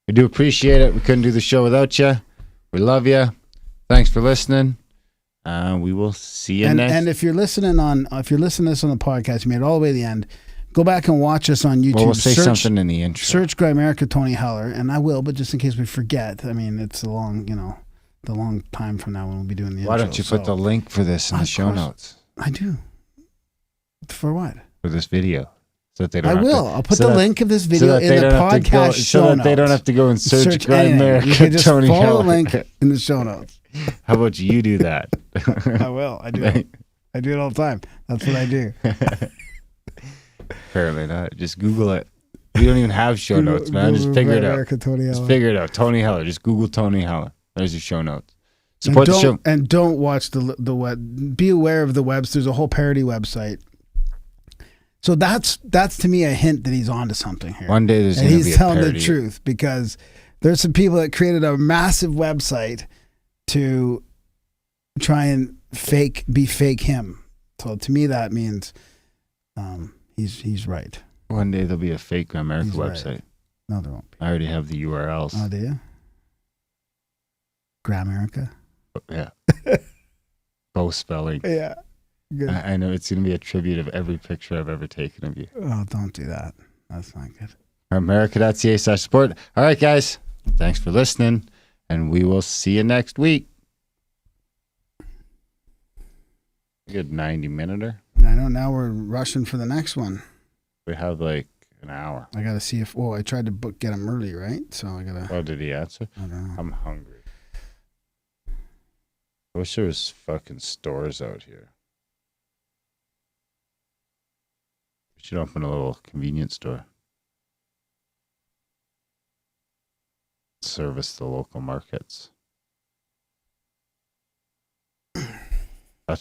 We do appreciate it. We couldn't do the show without you. We love you. Thanks for listening. We will see you next. And if you're listening to this on the podcast, you made it all the way to the end. Go back and watch us on YouTube. Well, we'll say something in the intro. Search Grimerica Tony Heller, and I will, but just in case we forget. I mean, it's a long time from now when we'll be doing the intro. Why don't you put the link for this in the show notes? I do. For what? For this video. So that they don't I'll put the link of this video in the podcast show so that notes. they don't have to go and search anything. You can Grimerica just Tony follow Heller. the link in the show notes. How about you do that? I will. I do. I do it all the time. That's what I do. Apparently not. Just Google it. We don't even have show notes, man. Just figure it out. Just figure it out. Tony Heller. Just Google Tony Heller. There's your show notes. Support the show. And don't watch the web. Be aware of the webs. There's a whole parody website. So that's to me a hint that he's onto something here. One day there's going to be a he's telling parody. the truth because there's some people that created a massive website to try and be fake him. So to me, that means he's right. One day there'll be a fake Gramerica He's right. website. No, there won't be. I already have the URLs. Oh, do you? Gramerica? Yeah. Both spelling. Yeah. Good. I know it's going to be a tribute of every picture I've ever taken of you. Oh, don't do that. That's not good. America.ca/support. All right, guys. Thanks for listening, and we will see you next week. A good 90-minuter. I know now we're rushing for the next one. We have like an hour. I got to see if, I tried to get him early, right? So I got to. Oh, did he answer? I don't know. I'm hungry. I wish there was fucking stores out here. We should open a little convenience store. Service the local markets.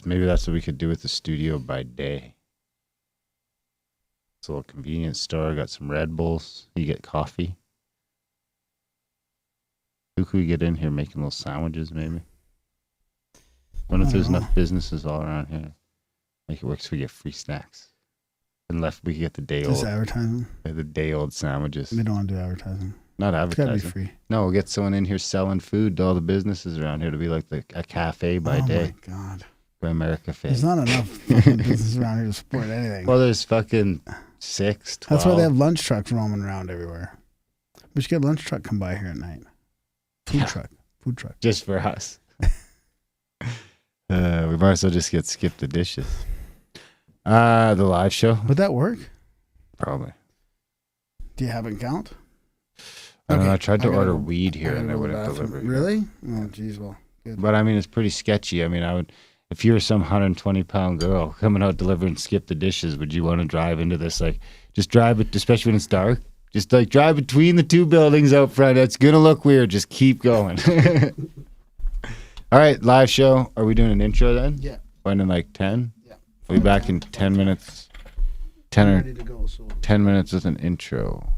Maybe that's what we could do with the studio by day. It's a little convenience store. Got some Red Bulls. You get coffee. Who could we get in here making little sandwiches, maybe? What if there's enough businesses all around here? Make it work so we get free snacks. And we could get the day Just old. advertising? The day old sandwiches. We don't want to do advertising. Not advertising. It's got to be free. No, we'll get someone in here selling food to all the businesses around here to be like a cafe by day. Oh, my God. America Cafe. There's not enough fucking businesses around here to support anything. Well, there's fucking 6, 12. That's why they have lunch trucks roaming around everywhere. We should get a lunch truck come by here at night. Food truck. Just for us. We might as well just get skip the dishes. The live show? Would that work? Probably. Do you have it count? I don't know. I Okay. tried to I gotta order go- weed here I and gotta they go to the wouldn't bathroom. deliver. Really? Oh, jeez. Well, good. But I mean, it's pretty sketchy. I mean, if you were some 120-pound girl coming out delivering skip the dishes, would you want to drive into this? Like, just drive it, especially when it's dark. Just like drive between the two buildings out front. It's gonna look weird. Just keep going. All right, live show. Are we doing an intro then? Yeah. When in like 10? Yeah. We'll be back in 10 minutes. 10 I'm or ready to go. So 10 minutes with an intro.